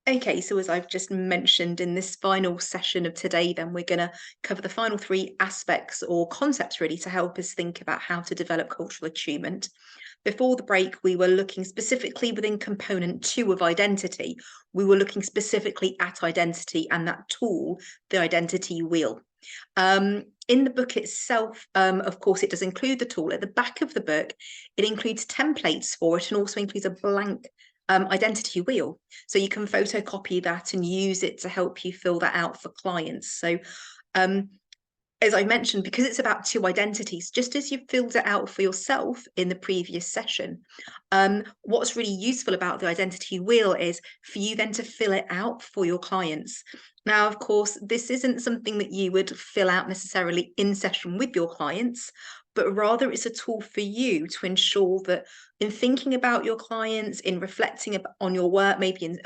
Okay, so as I've just mentioned in this final session of today, then we're going to cover the final three aspects or concepts really to help us think about how to develop cultural attunement. Before the break, we were looking specifically within component 2 of identity. We were looking specifically at identity and that tool, the identity wheel. In the book itself, of course, it does include the tool. At the back of the book, it includes templates for it and also includes a blank identity wheel. So you can photocopy that and use it to help you fill that out for clients. So as I mentioned, because it's about two identities, just as you filled it out for yourself in the previous session, what's really useful about the identity wheel is for you then to fill it out for your clients. Now, of course, this isn't something that you would fill out necessarily in session with your clients, but rather it's a tool for you to ensure that in thinking about your clients, in reflecting on your work, maybe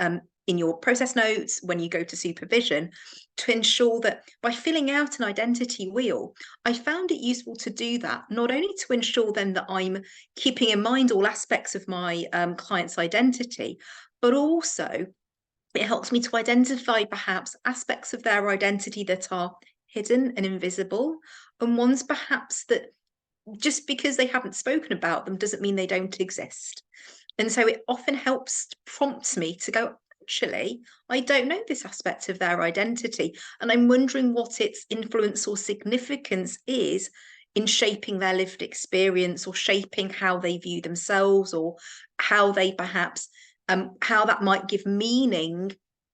in your process notes, when you go to supervision, to ensure that by filling out an identity wheel, I found it useful to do that, not only to ensure then that I'm keeping in mind all aspects of my client's identity, but also it helps me to identify perhaps aspects of their identity that are hidden and invisible, and ones perhaps that just because they haven't spoken about them doesn't mean they don't exist. And so it often helps prompts me to go, actually, I don't know this aspect of their identity. And I'm wondering what its influence or significance is in shaping their lived experience or shaping how they view themselves or how they perhaps, how that might give meaning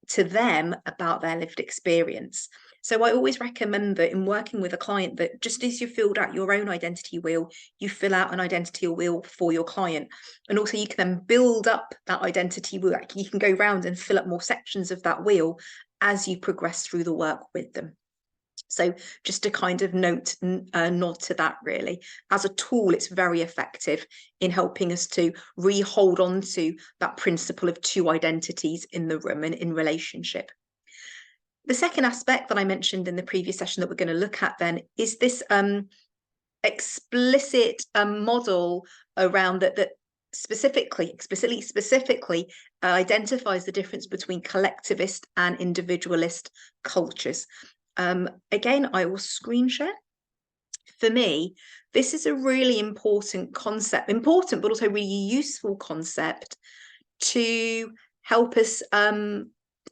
to them about their lived experience. So I always recommend that in working with a client that just as you filled out your own identity wheel, you fill out an identity wheel for your client. And also you can then build up that identity wheel. Like you can go around and fill up more sections of that wheel as you progress through the work with them. So just a kind of nod to that really. As a tool, it's very effective in helping us to re-hold on to that principle of two identities in the room and in relationship. The second aspect that I mentioned in the previous session that we're going to look at then is this explicit model around that specifically identifies the difference between collectivist and individualist cultures. Again, I will screen share. For me, this is a really important concept, but also really useful concept to help us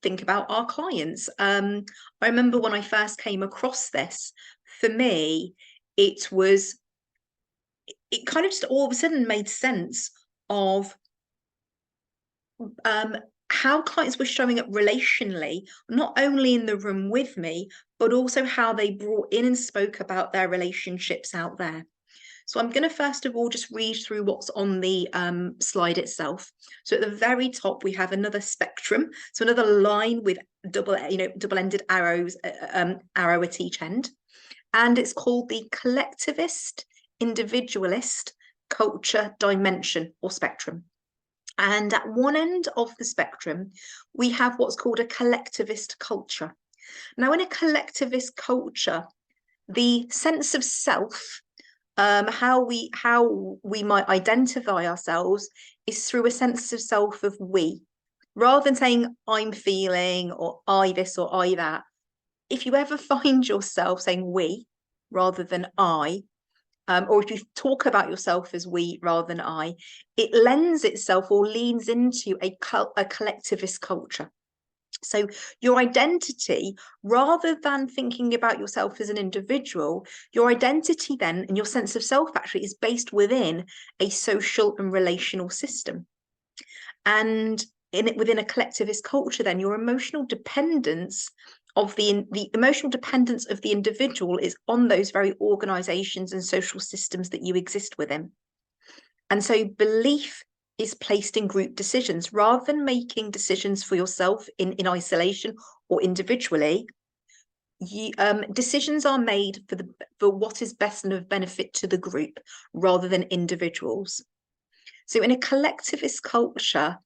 think about our clients. I remember when I first came across this, for me, it kind of just all of a sudden made sense of how clients were showing up relationally, not only in the room with me, but also how they brought in and spoke about their relationships out there. So I'm going to first of all just read through what's on the slide itself. So at the very top, we have another spectrum. So another line with double-ended arrows, arrow at each end. And it's called the collectivist, individualist, culture dimension or spectrum. And at one end of the spectrum, we have what's called a collectivist culture. Now, in a collectivist culture, the sense of self, how we might identify ourselves is through a sense of self of we, rather than saying I'm feeling or I this or I that. If you ever find yourself saying we rather than I, or if you talk about yourself as we rather than I, it lends itself or leans into a collectivist culture. So your identity, rather than thinking about yourself as an individual, your identity then and your sense of self actually is based within a social and relational system. And within a collectivist culture, then your emotional dependence of the emotional dependence of the individual is on those very organizations and social systems that you exist within. And so belief is placed in group decisions rather than making decisions for yourself in isolation or individually. Decisions are made for what is best and of benefit to the group rather than individuals. So in a collectivist culture,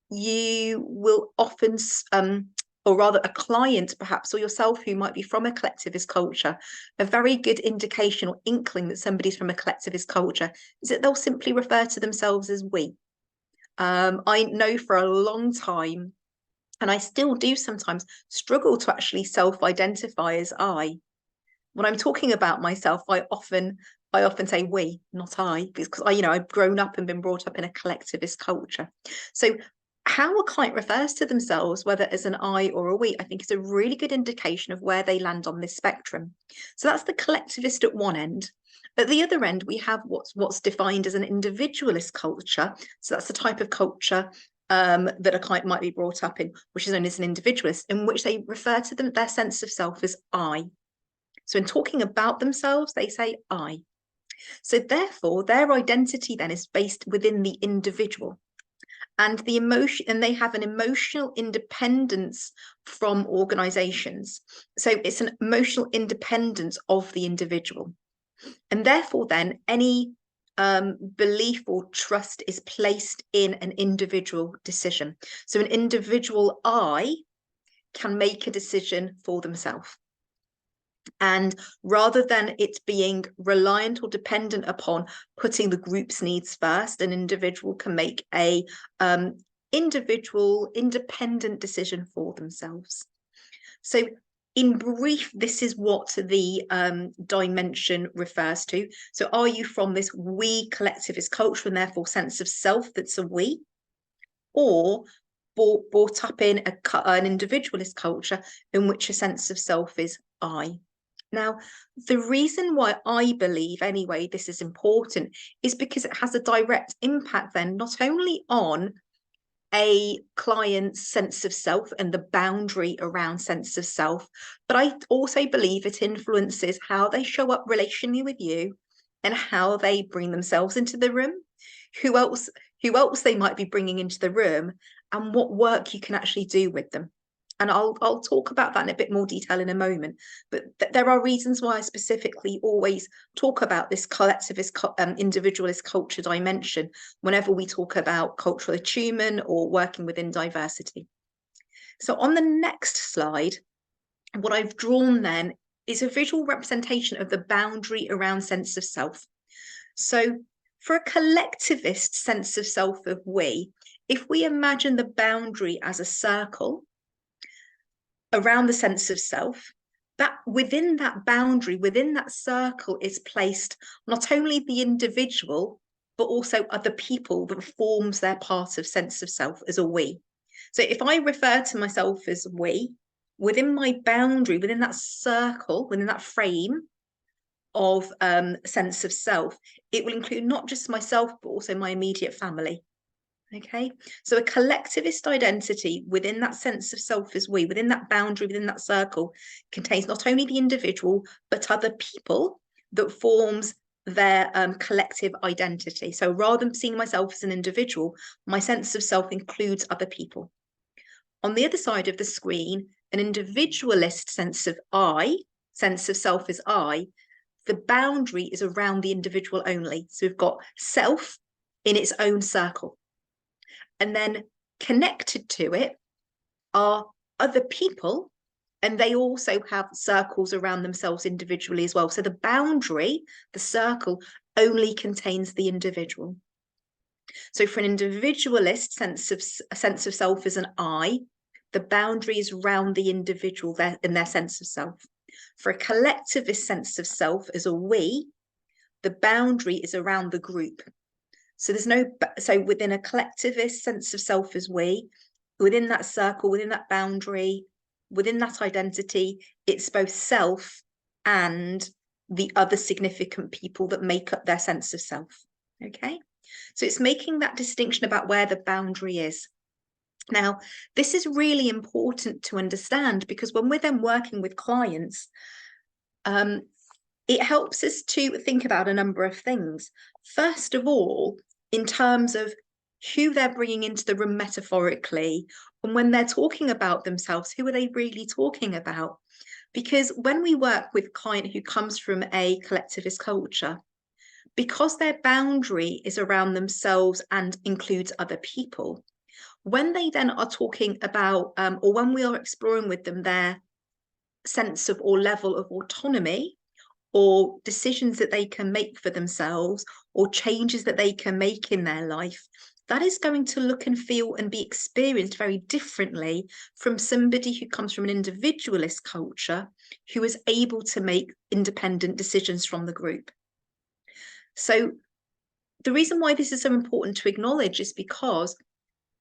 you will often or rather a client perhaps or yourself who might be from a collectivist culture, a very good indication or inkling that somebody's from a collectivist culture is that they'll simply refer to themselves as we. I know for a long time And I still do sometimes struggle to actually self-identify as I. When I'm talking about myself, I often say we, not I, because I've grown up and been brought up in a collectivist culture. So how a client refers to themselves, whether as an I or a we, I think is a really good indication of where they land on this spectrum. So that's the collectivist at one end. At the other end, we have what's defined as an individualist culture. So that's the type of culture that a client might be brought up in, which is known as an individualist, in which they refer to their sense of self as I. So in talking about themselves, they say I. So therefore, their identity then is based within the individual. And they have an emotional independence from organizations. So it's an emotional independence of the individual. And therefore, then any belief or trust is placed in an individual decision. So an individual I can make a decision for themselves. And rather than it being reliant or dependent upon putting the group's needs first, an individual can make a individual independent decision for themselves. So in brief, this is what the dimension refers to. So are you from this we collectivist culture and therefore sense of self that's a we, or brought up in an individualist culture in which a sense of self is I? Now, the reason why I believe, anyway, this is important is because it has a direct impact then, not only on a client's sense of self and the boundary around sense of self, but I also believe it influences how they show up relationally with you and how they bring themselves into the room, who else they might be bringing into the room, and what work you can actually do with them. And I'll talk about that in a bit more detail in a moment. But there are reasons why I specifically always talk about this collectivist, individualist culture dimension whenever we talk about cultural attunement or working within diversity. So on the next slide, what I've drawn then is a visual representation of the boundary around sense of self. So for a collectivist sense of self of we, if we imagine the boundary as a circle around the sense of self, that within that boundary, within that circle is placed not only the individual, but also other people that forms their part of sense of self as a we. So if I refer to myself as we, within my boundary, within that circle, within that frame of sense of self, it will include not just myself, but also my immediate family. Okay, so a collectivist identity within that sense of self as we, within that boundary, within that circle, contains not only the individual, but other people that forms their collective identity. So rather than seeing myself as an individual, my sense of self includes other people. On the other side of the screen, an individualist sense of self as I, the boundary is around the individual only. So we've got self in its own circle. And then connected to it are other people, and they also have circles around themselves individually as well. So the boundary, the circle, only contains the individual. So for an individualist sense of self as an I, the boundary is around the individual in their sense of self. For a collectivist sense of self as a we, the boundary is around the group. So within a collectivist sense of self as we, within that circle, within that boundary, within that identity, it's both self and the other significant people that make up their sense of self. Okay, so it's making that distinction about where the boundary is. Now, this is really important to understand because when we're then working with clients, it helps us to think about a number of things. First of all, in terms of who they're bringing into the room metaphorically, and when they're talking about themselves, who are they really talking about? Because when we work with a client who comes from a collectivist culture, because their boundary is around themselves and includes other people, when they then are talking about, or when we are exploring with them their sense of or level of autonomy, or decisions that they can make for themselves, or changes that they can make in their life, that is going to look and feel and be experienced very differently from somebody who comes from an individualist culture, who is able to make independent decisions from the group. So the reason why this is so important to acknowledge is because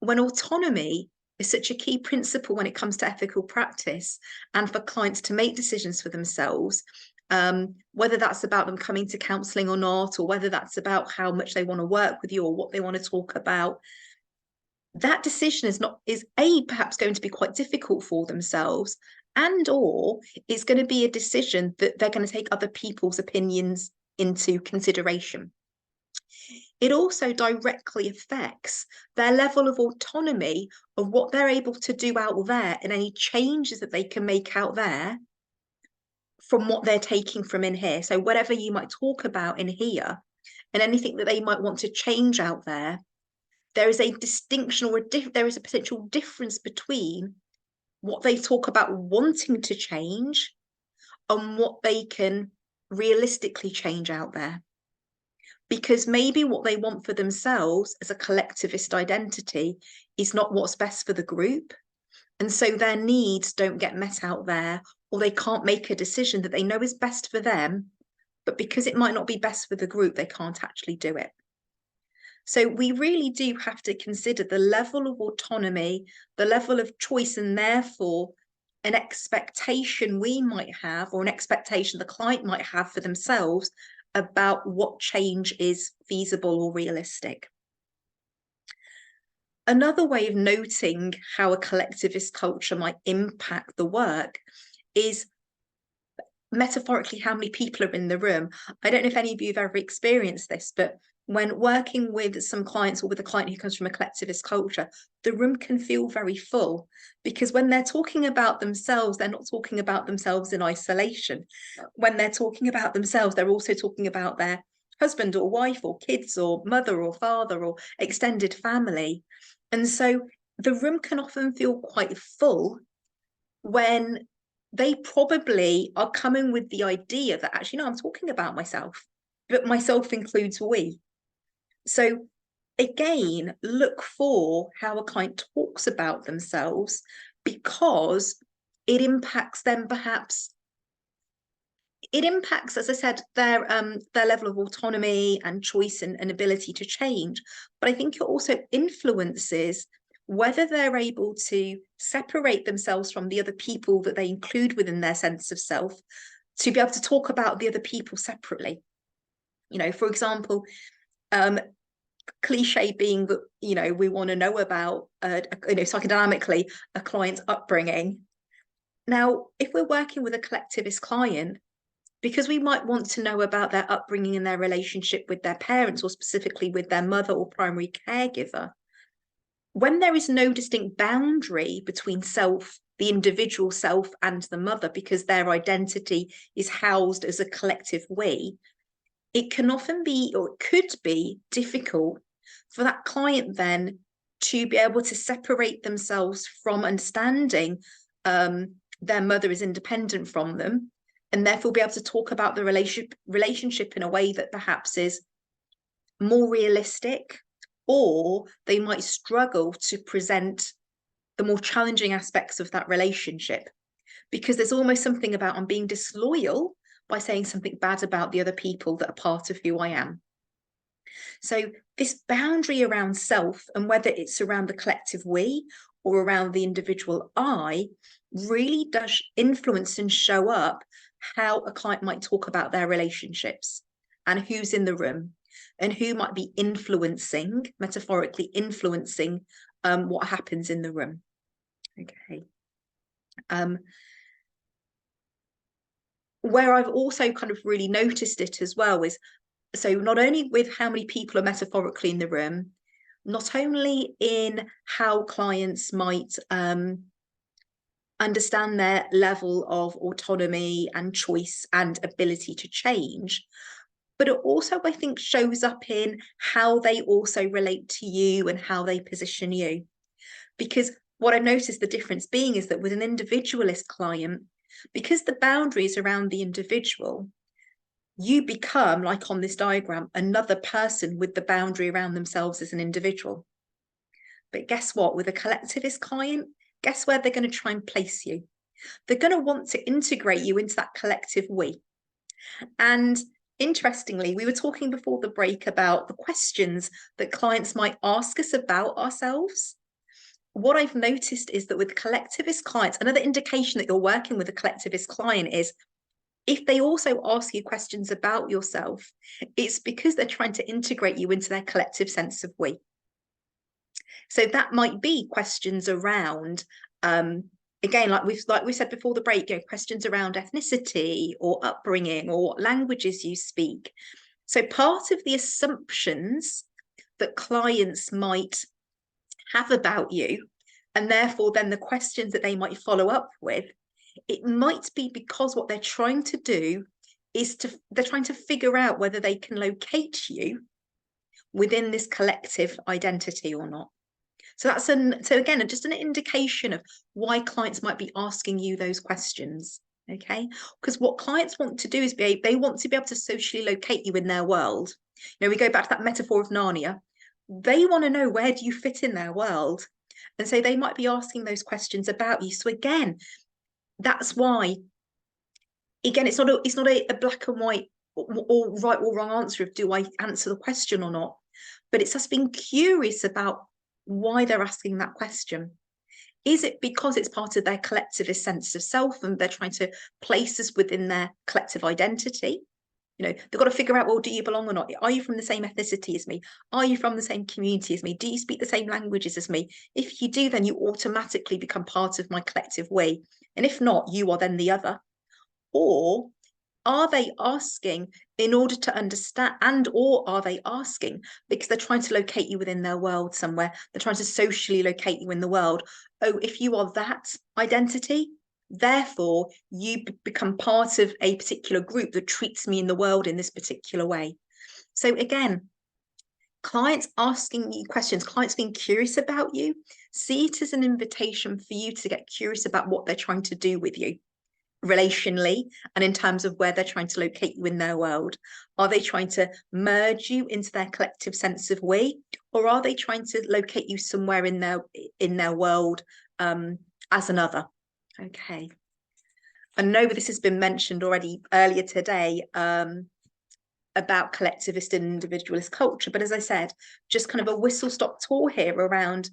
when autonomy is such a key principle when it comes to ethical practice and for clients to make decisions for themselves, whether that's about them coming to counselling or not, or whether that's about how much they want to work with you or what they want to talk about, that decision is perhaps going to be quite difficult for themselves, and or it's going to be a decision that they're going to take other people's opinions into consideration. It also directly affects their level of autonomy of what they're able to do out there and any changes that they can make out there from what they're taking from in here. So whatever you might talk about in here and anything that they might want to change out there, there is a distinction or there is a potential difference between what they talk about wanting to change and what they can realistically change out there. Because maybe what they want for themselves as a collectivist identity is not what's best for the group. And so their needs don't get met out there, or they can't make a decision that they know is best for them, but because it might not be best for the group, they can't actually do it. So we really do have to consider the level of autonomy, the level of choice, and therefore an expectation we might have, or an expectation the client might have for themselves about what change is feasible or realistic. Another way of noting how a collectivist culture might impact the work is metaphorically how many people are in the room. I don't know if any of you have ever experienced this, but when working with some clients or with a client who comes from a collectivist culture, the room can feel very full, because when they're talking about themselves, they're not talking about themselves in isolation. When they're talking about themselves, they're also talking about their husband or wife or kids or mother or father or extended family. And so the room can often feel quite full when they probably are coming with the idea that actually, no, I'm talking about myself, but myself includes we. So again, look for how a client talks about themselves, because it impacts them perhaps. It impacts, as I said, their level of autonomy and choice and ability to change. But I think it also influences whether they're able to separate themselves from the other people that they include within their sense of self, to be able to talk about the other people separately. You know, for example, cliche being that, you know, we want to know about, psychodynamically, a client's upbringing. Now, if we're working with a collectivist client, because we might want to know about their upbringing and their relationship with their parents, or specifically with their mother or primary caregiver, when there is no distinct boundary between the individual self and the mother, because their identity is housed as a collective we, it can often be, or it could be, difficult for that client then to be able to separate themselves from understanding their mother is independent from them, and therefore be able to talk about the relationship in a way that perhaps is more realistic, or they might struggle to present the more challenging aspects of that relationship, because there's almost something about, I'm being disloyal by saying something bad about the other people that are part of who I am. So this boundary around self, and whether it's around the collective we or around the individual I, really does influence and show up how a client might talk about their relationships, and who's in the room, and who might be influencing, metaphorically influencing, what happens in the room. Okay. Where I've also kind of really noticed it as well is, so not only with how many people are metaphorically in the room, not only in how clients might understand their level of autonomy and choice and ability to change, but it also, I think, shows up in how they also relate to you and how they position you. Because what I've noticed the difference being is that with an individualist client, because the boundaries around the individual, you become, like on this diagram, another person with the boundary around themselves as an individual. But guess what? With a collectivist client, guess where they're going to try and place you? They're going to want to integrate you into that collective we. And interestingly, we were talking before the break about the questions that clients might ask us about ourselves. What I've noticed is that with collectivist clients, another indication that you're working with a collectivist client is if they also ask you questions about yourself, it's because they're trying to integrate you into their collective sense of we. So that might be questions around, again, like we said before the break, questions around ethnicity or upbringing or what languages you speak. So part of the assumptions that clients might have about you, and therefore then the questions that they might follow up with, it might be because what they're trying to do is they're trying to figure out whether they can locate you within this collective identity or not. So that's so again, just an indication of why clients might be asking you those questions. Okay, because what clients want to do is they want to be able to socially locate you in their world. We go back to that metaphor of Narnia. They want to know, where do you fit in their world? And so they might be asking those questions about you. So again, that's why, again, it's not a black and white or right or wrong answer of do I answer the question or not, but it's us being curious about why they're asking that question. Is it because it's part of their collectivist sense of self and they're trying to place us within their collective identity? They've got to figure out, well, do you belong or not? Are you from the same ethnicity as me? Are you from the same community as me? Do you speak the same languages as me? If you do, then you automatically become part of my collective we. And if not, you are then the other. Or are they asking in order to understand, and or are they asking because they're trying to locate you within their world somewhere? They're trying to socially locate you in the world. Oh, if you are that identity, therefore you become part of a particular group that treats me in the world in this particular way. So again, clients asking you questions, clients being curious about you, see it as an invitation for you to get curious about what they're trying to do with you relationally, and in terms of where they're trying to locate you in their world. Are they trying to merge you into their collective sense of we, or are they trying to locate you somewhere in their world as another? Okay. I know this has been mentioned already earlier today about collectivist and individualist culture, but as I said, just kind of a whistle-stop tour here around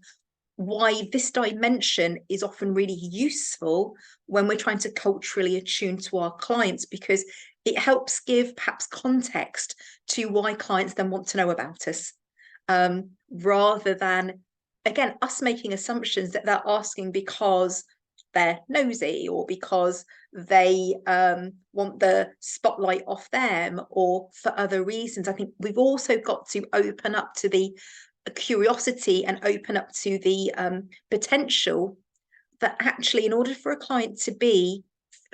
why this dimension is often really useful when we're trying to culturally attune to our clients, because it helps give perhaps context to why clients then want to know about us, rather than, again, us making assumptions that they're asking because they're nosy or because they want the spotlight off them or for other reasons. I think we've also got to open up to the curiosity and open up to the potential that actually, in order for a client to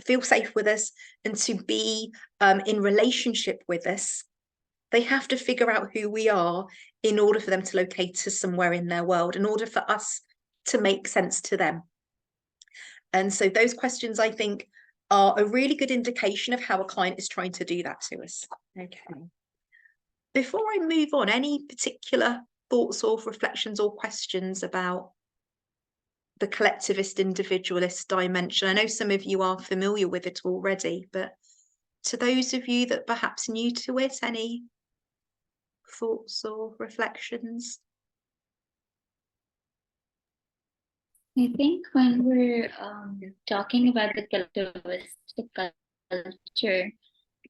feel safe with us and to be in relationship with us, they have to figure out who we are in order for them to locate us somewhere in their world, in order for us to make sense to them. And so those questions, I think, are a really good indication of how a client is trying to do that to us. Okay. Before I move on, any particular thoughts or reflections or questions about the collectivist individualist dimension? I know some of you are familiar with it already, but to those of you that perhaps new to it, any thoughts or reflections? I think when we're talking about the collectivistic culture,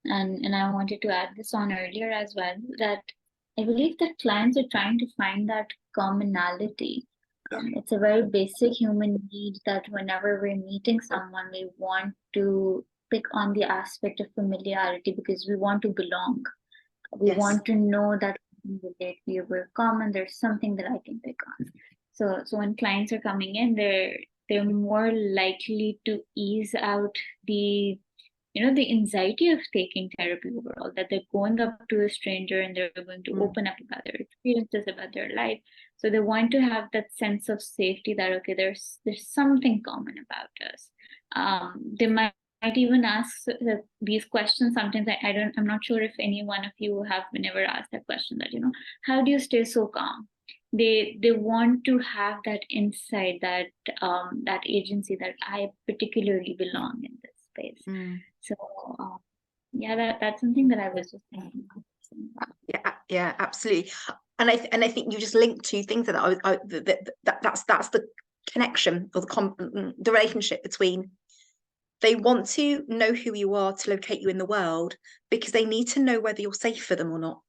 and I wanted to add this on earlier as well, that I believe that clients are trying to find that commonality. It's a very basic human need that whenever we're meeting someone, we want to pick on the aspect of familiarity because we want to belong. We want to know that we're common, there's something that I can pick on. So when clients are coming in, they're more likely to ease out the anxiety of taking therapy overall, that they're going up to a stranger and they're going to open up about their experiences, about their life. So they want to have that sense of safety that, okay, there's something common about us. They might even ask these questions sometimes. I'm not sure if any one of you have been ever asked that question, that, how do you stay so calm? they want to have that insight, that that agency, that I particularly belong in this space. So yeah, that's something that I was just thinking of. Yeah, absolutely. And I think you just linked two things that's the connection, or the relationship between, they want to know who you are to locate you in the world, because they need to know whether you're safe for them or not.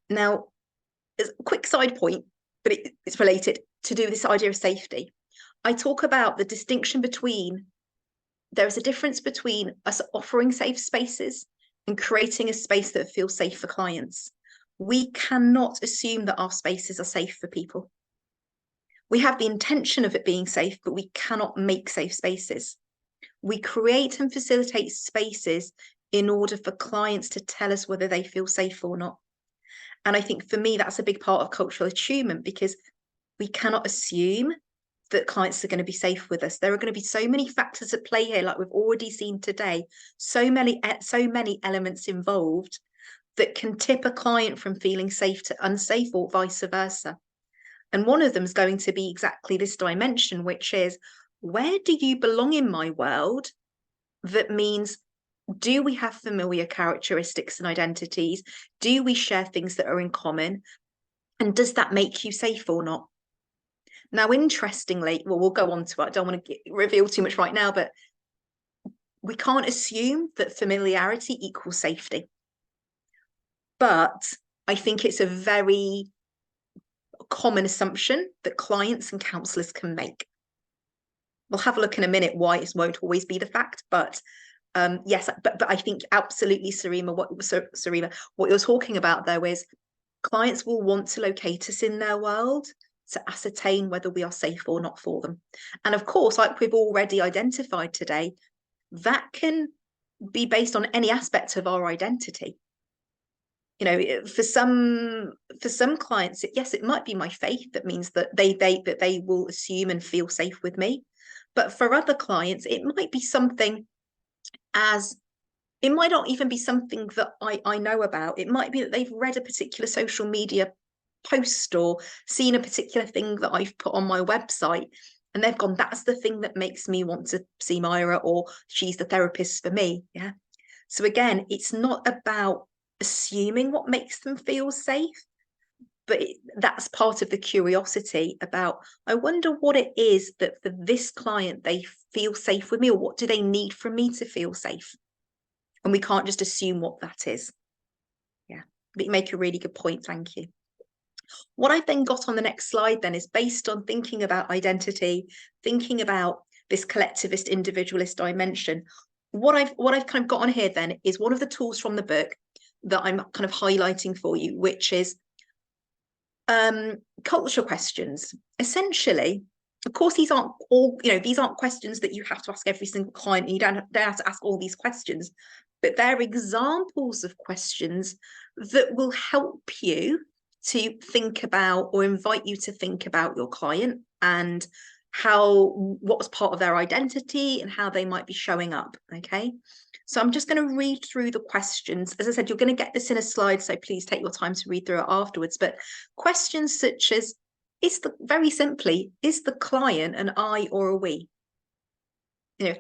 Now, as a quick side point, but it's related to do with this idea of safety. I talk about the distinction between, there is a difference between us offering safe spaces and creating a space that feels safe for clients. We cannot assume that our spaces are safe for people. We have the intention of it being safe, but we cannot make safe spaces. We create and facilitate spaces in order for clients to tell us whether they feel safe or not. And I think for me, that's a big part of cultural attunement, because we cannot assume that clients are going to be safe with us. There are going to be so many factors at play here, like we've already seen today, so many elements involved that can tip a client from feeling safe to unsafe, or vice versa. And one of them is going to be exactly this dimension, which is, where do you belong in my world? That means, do we have familiar characteristics and identities? Do we share things that are in common? And does that make you safe or not? Now, interestingly, well, we'll go on to it. I don't want to reveal too much right now, but we can't assume that familiarity equals safety. But I think it's a very common assumption that clients and counsellors can make. We'll have a look in a minute why it won't always be the fact, but yes, but I think absolutely, Sarima, what you're talking about though is, clients will want to locate us in their world to ascertain whether we are safe or not for them. And of course, like we've already identified today, that can be based on any aspect of our identity. You know, for some clients, yes, it might be my faith that means that they will assume and feel safe with me. But for other clients, it might be something it might not even be something that I know about. It might be that they've read a particular social media post or seen a particular thing that I've put on my website, and they've gone, that's the thing that makes me want to see Myra, or she's the therapist for me. Yeah. So again, it's not about assuming what makes them feel safe, but that's part of the curiosity about, I wonder what it is that for this client they feel safe with me, or what do they need from me to feel safe? And we can't just assume what that is. Yeah, but you make a really good point. Thank you. What I've then got on the next slide then is based on thinking about identity, thinking about this collectivist individualist dimension. What I've kind of got on here then is one of the tools from the book that I'm kind of highlighting for you, which is culture questions. Essentially, of course, these aren't all, these aren't questions that you have to ask every single client, and you don't have to ask all these questions, but they're examples of questions that will help you to think about, or invite you to think about, your client and what was part of their identity and how they might be showing up. Okay, so I'm just going to read through the questions. As I said, you're going to get this in a slide, so please take your time to read through it afterwards. But questions such as, very simply, is the client an I or a we?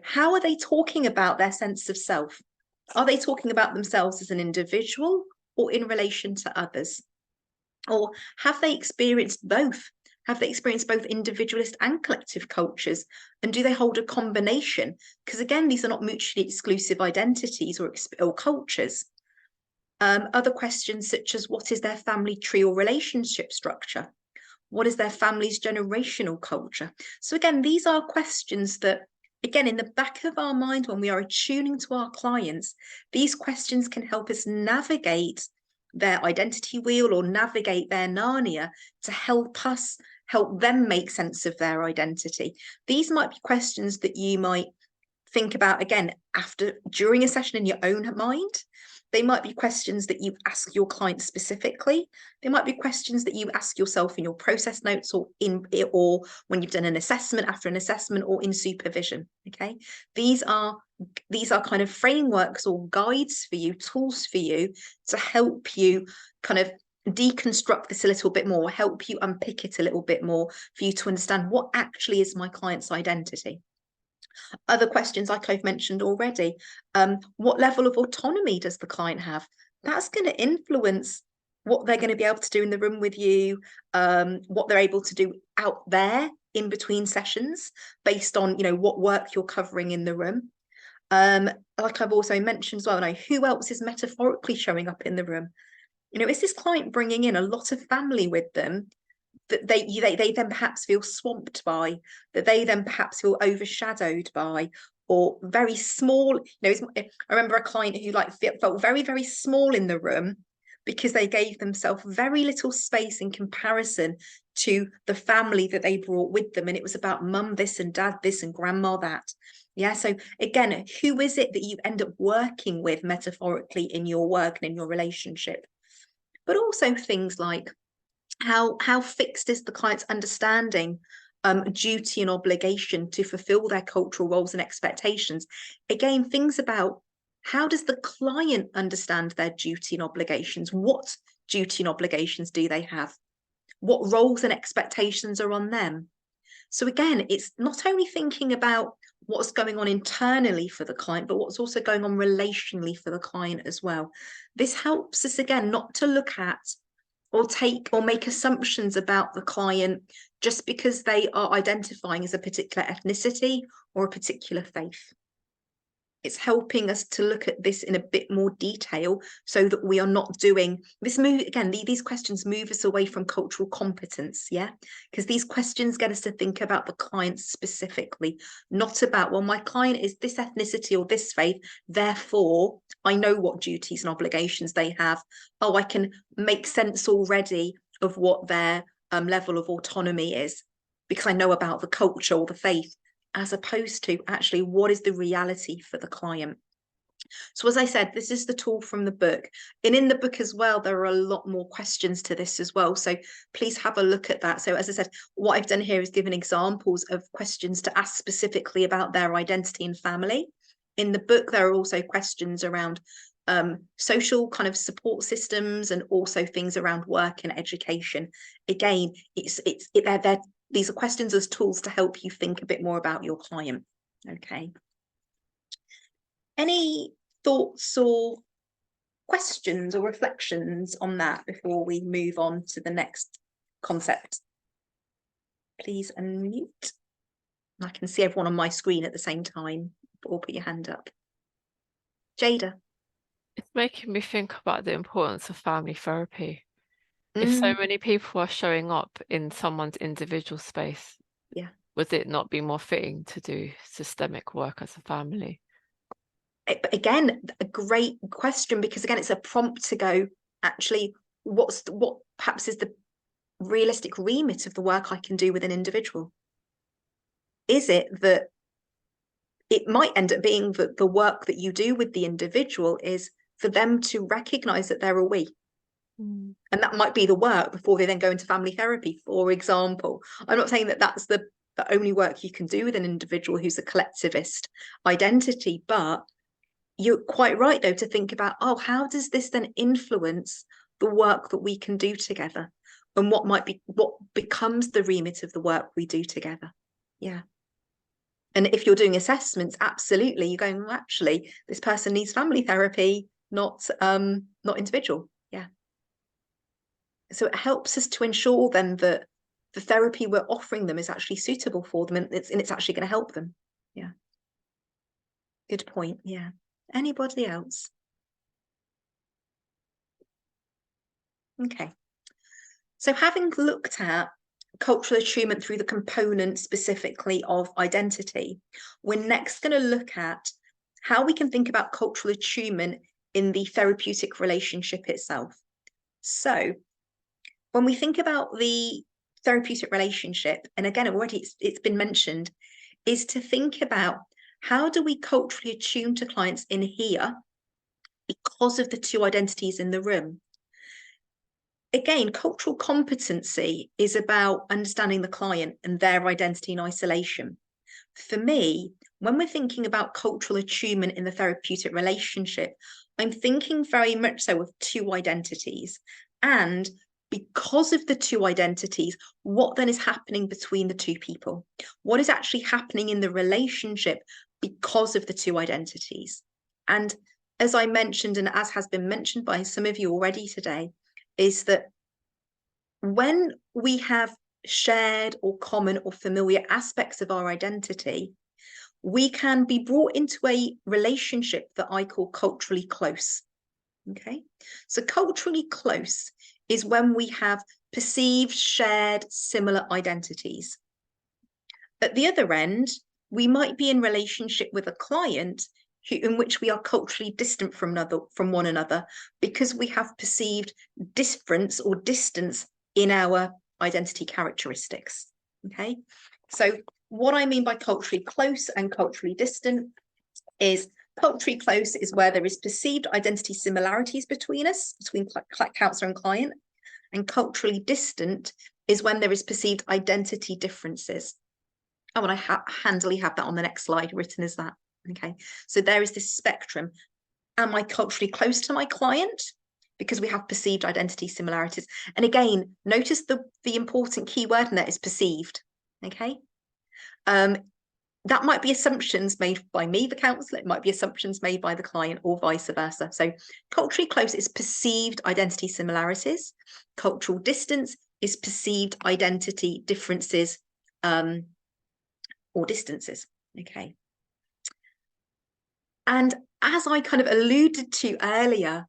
How are they talking about their sense of self? Are they talking about themselves as an individual or in relation to others? Or have they experienced both? Have they experienced both individualist and collective cultures? And do they hold a combination? Because again, these are not mutually exclusive identities or cultures. Other questions such as, what is their family tree or relationship structure? What is their family's generational culture? So again, these are questions that, again, in the back of our mind when we are attuning to our clients, these questions can help us navigate their identity wheel or navigate their Narnia to help them make sense of their identity. These might be questions that you might think about again during a session in your own mind. They might be questions that you ask your client specifically. They might be questions that you ask yourself in your process notes, or when you've done an assessment, after an assessment, or in supervision. Okay, these are kind of frameworks or guides for you, tools for you to help you kind of deconstruct this a little bit more, help you unpick it a little bit more for you to understand what actually is my client's identity. Other questions, like I've mentioned already, what level of autonomy does the client have? That's going to influence what they're going to be able to do in the room with you, what they're able to do out there in between sessions, based on, you know, what work you're covering in the room. Like I've also mentioned as well, now, who else is metaphorically showing up in the room? You know, is this client bringing in a lot of family with them that they then perhaps feel swamped by, that they then perhaps feel overshadowed by, or very small? You know, I remember a client who like felt very, very small in the room because they gave themselves very little space in comparison to the family that they brought with them. And it was about mum this and dad this and grandma that. Yeah. So again, who is it that you end up working with metaphorically in your work and in your relationship? But also things like how fixed is the client's understanding duty and obligation to fulfill their cultural roles and expectations. Again, things about how does the client understand their duty and obligations? What duty and obligations do they have? What roles and expectations are on them? So again, it's not only thinking about what's going on internally for the client, but what's also going on relationally for the client as well. This helps us, again, not to look at or take or make assumptions about the client just because they are identifying as a particular ethnicity or a particular faith. It's helping us to look at this in a bit more detail so that we are not doing this. These questions move us away from cultural competence, yeah? Because these questions get us to think about the client specifically, not about, well, my client is this ethnicity or this faith, therefore I know what duties and obligations they have. Oh, I can make sense already of what their level of autonomy is because I know about the culture or the faith, as opposed to actually what is the reality for the client. So as I said, this is the tool from the book. And in the book as well, there are a lot more questions to this as well. So please have a look at that. So as I said, what I've done here is given examples of questions to ask specifically about their identity and family. In the book, there are also questions around social kind of support systems and also things around work and education. Again, these are questions as tools to help you think a bit more about your client. Okay. Any thoughts or questions or reflections on that before we move on to the next concept? Please unmute. I can see everyone on my screen at the same time, or put your hand up. Jada. It's making me think about the importance of family therapy. If so many people are showing up in someone's individual space, yeah, would it not be more fitting to do systemic work as a family? But again, a great question, because again, it's a prompt to go, actually, what perhaps is the realistic remit of the work I can do with an individual? Is it that it might end up being that the work that you do with the individual is for them to recognize that they're a we? And that might be the work before they then go into family therapy, for example. I'm not saying that that's the only work you can do with an individual who's a collectivist identity, but you're quite right, though, to think about, oh, how does this then influence the work that we can do together, and what becomes the remit of the work we do together? Yeah. And if you're doing assessments, absolutely, you're going, well, actually, this person needs family therapy, not individual. Yeah. So it helps us to ensure then that the therapy we're offering them is actually suitable for them, and it's actually going to help them. Yeah. Good point. Yeah. Anybody else? Okay. So having looked at cultural attunement through the component specifically of identity, we're next going to look at how we can think about cultural attunement in the therapeutic relationship itself. So when we think about the therapeutic relationship, and again, already it's been mentioned, is to think about how do we culturally attune to clients in here because of the two identities in the room. Again, cultural competency is about understanding the client and their identity in isolation. For me, when we're thinking about cultural attunement in the therapeutic relationship, I'm thinking very much so of two identities. And because of the two identities, what then is happening between the two people? What is actually happening in the relationship because of the two identities? And as I mentioned, and as has been mentioned by some of you already today, is that when we have shared or common or familiar aspects of our identity, we can be brought into a relationship that I call culturally close. Okay, so culturally close is when we have perceived, shared, similar identities. At the other end, we might be in relationship with a client in which we are culturally distant from one another because we have perceived difference or distance in our identity characteristics. Okay, so what I mean by culturally close and culturally distant is culturally close is where there is perceived identity similarities between us, between counsellor and client, and culturally distant is when there is perceived identity differences. Oh, and I handily have that on the next slide written as that. Okay, so there is this spectrum. Am I culturally close to my client? Because we have perceived identity similarities. And again, notice the important key word in that is perceived. Okay. That might be assumptions made by me, the counsellor, it might be assumptions made by the client or vice versa. So culturally close is perceived identity similarities. Cultural distance is perceived identity differences or distances. Okay. And as I kind of alluded to earlier,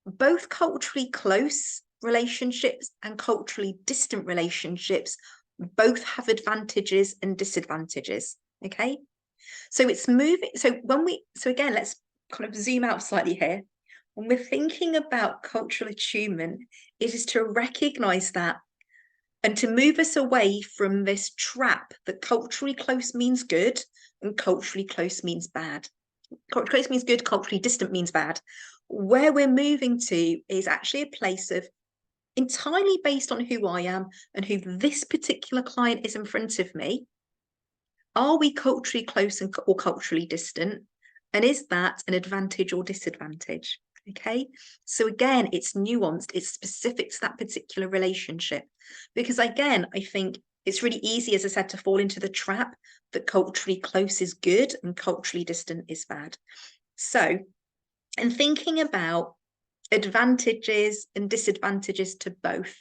both culturally close relationships and culturally distant relationships both have advantages and disadvantages. Okay, so it's moving. So again, let's kind of zoom out slightly here. When we're thinking about cultural attunement, it is to recognize that and to move us away from this trap that culturally close means good and culturally close means bad. Culturally close means good, culturally distant means bad. Where we're moving to is actually a place of entirely based on who I am and who this particular client is in front of me. Are we culturally close or culturally distant? And is that an advantage or disadvantage? Okay, so again, it's nuanced, it's specific to that particular relationship. Because again, I think it's really easy, as I said, to fall into the trap that culturally close is good and culturally distant is bad. So, and thinking about advantages and disadvantages to both,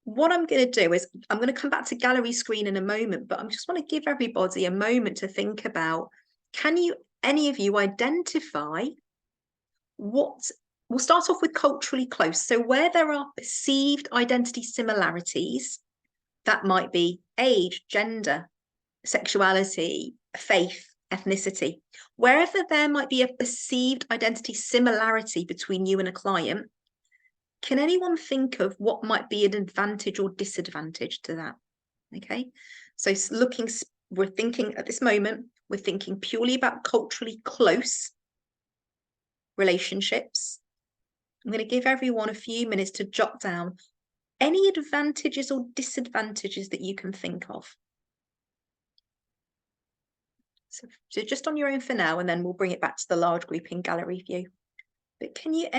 what I'm going to do is I'm going to come back to gallery screen in a moment, but I just want to give everybody a moment to think about, can you, any of you, identify what, we'll start off with culturally close. So where there are perceived identity similarities, that might be age, gender, sexuality, faith, ethnicity. Wherever there might be a perceived identity similarity between you and a client, can anyone think of what might be an advantage or disadvantage to that? Okay, so we're thinking at this moment, we're thinking purely about culturally close relationships. I'm going to give everyone a few minutes to jot down any advantages or disadvantages that you can think of. So just on your own for now, and then we'll bring it back to the large group in gallery view. But can you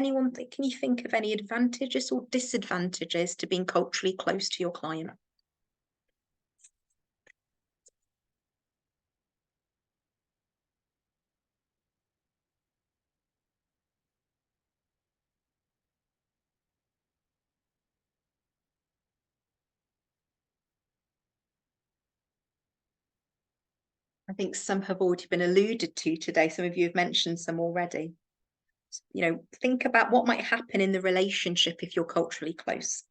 think of any advantages or disadvantages to being culturally close to your client? I think some have already been alluded to today. Some of you have mentioned some already. You know, think about what might happen in the relationship if you're culturally close.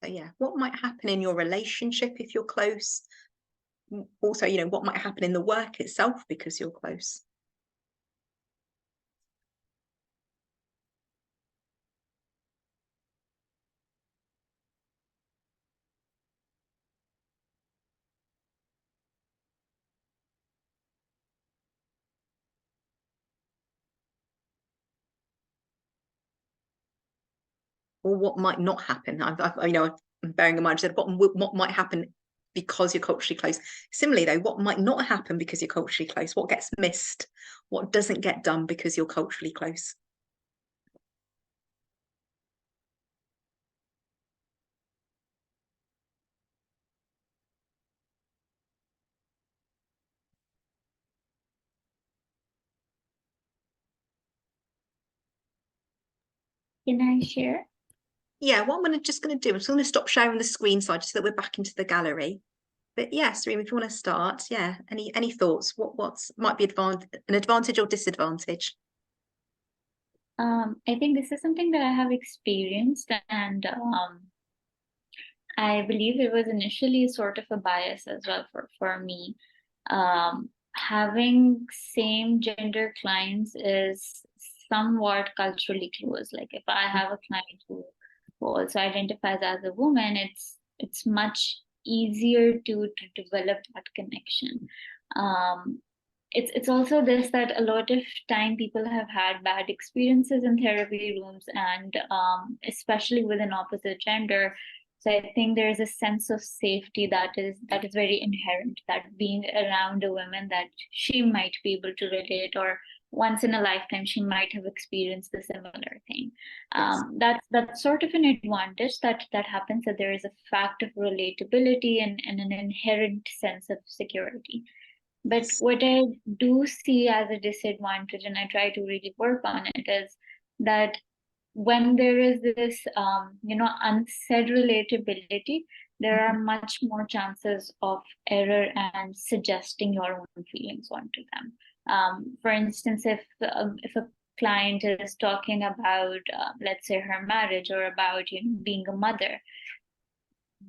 So yeah, what might happen in your relationship if you're close? Also, you know, what might happen in the work itself because you're close? or what might not happen. You know, I'm bearing in mind, what might happen because you're culturally close. Similarly, though, what might not happen because you're culturally close? What gets missed? What doesn't get done because you're culturally close? Can I share? Yeah, what I'm just going to do, I'm just going to stop sharing the screen side just so that we're back into the gallery. But yeah, Sarima, if you want to start, yeah, any thoughts? What's might be an advantage or disadvantage? I think this is something that I have experienced, and I believe it was initially sort of a bias as well for me. Having same gender clients is somewhat culturally close. Like if I have a client who also identifies as a woman, it's much easier to develop that connection. It's also this that a lot of time people have had bad experiences in therapy rooms, and especially with an opposite gender. So I think there is a sense of safety that is very inherent, that being around a woman that she might be able to relate, or once in a lifetime she might have experienced a similar thing. That's sort of an advantage that happens, that there is a fact of relatability and an inherent sense of security. But what I do see as a disadvantage, and I try to really work on it, is that when there is this, unsaid relatability, there are much more chances of error and suggesting your own feelings onto them. For instance, if a client is talking about, let's say, her marriage, or about being a mother,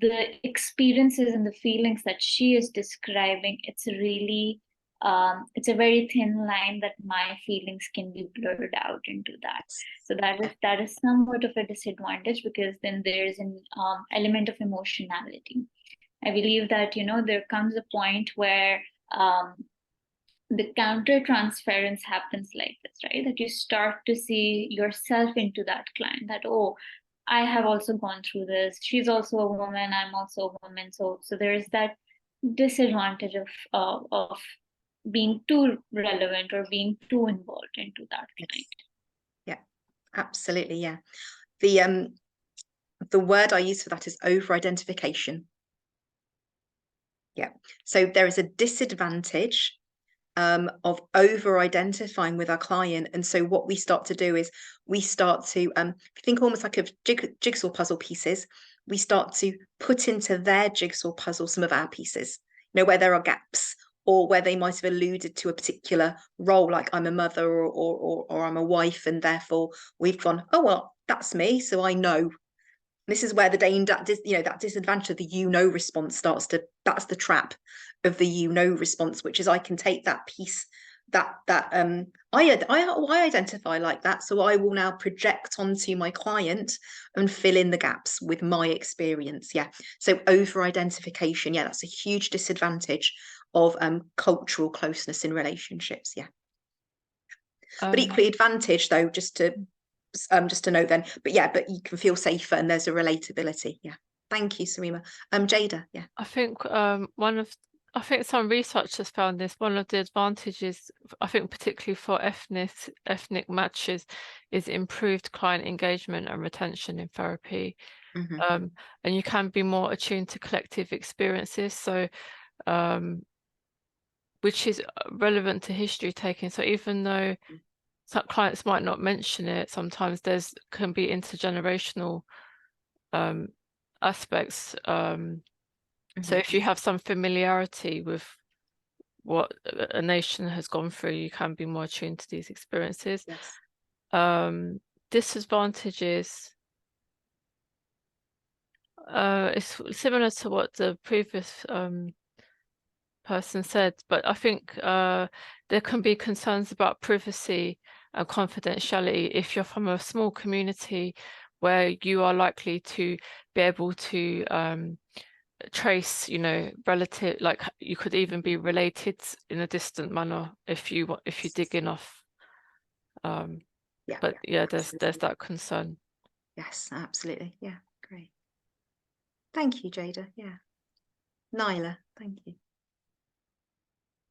the experiences and the feelings that she is describing, it's really it's a very thin line that my feelings can be blurred out into that. So that is somewhat of a disadvantage, because then there's an element of emotionality. I believe that there comes a point where the counter transference happens like this, right? That you start to see yourself into that client, that, oh, I have also gone through this. She's also a woman. I'm also a woman. So there's that disadvantage of being too relevant or being too involved into that client. Yeah, absolutely. Yeah, the word I use for that is over-identification. Yeah, so there is a disadvantage of over-identifying with our client, and so what we start to do is we start to, if you think almost like of jigsaw puzzle pieces, we start to put into their jigsaw puzzle some of our pieces, where there are gaps, or where they might have alluded to a particular role, like I'm a mother, or I'm a wife, and therefore we've gone, oh well, that's me, so I know. This is where the that disadvantage of the response starts to, that's the trap of the response, which is I can take that piece that I identify like that, so I will now project onto my client and fill in the gaps with my experience. Yeah, so over identification, yeah, that's a huge disadvantage of cultural closeness in relationships. Yeah, but equally advantage, though, just to note then, but you can feel safer and there's a relatability. Yeah, thank you, Sarima. Jada. Yeah, I think I think some research has found this. One of the advantages, I think, particularly for ethnic matches, is improved client engagement and retention in therapy. And you can be more attuned to collective experiences, so which is relevant to history taking. So even though some clients might not mention it, sometimes can be intergenerational aspects. So if you have some familiarity with what a nation has gone through, you can be more attuned to these experiences. Yes. Disadvantages, it's similar to what the previous person said, but I think there can be concerns about privacy and confidentiality if you're from a small community, where you are likely to be able to trace, relative, like you could even be related in a distant manner if you dig enough. But yeah, there's that concern. Yes, absolutely. Yeah, great. Thank you, Jada. Yeah. Nyla, thank you.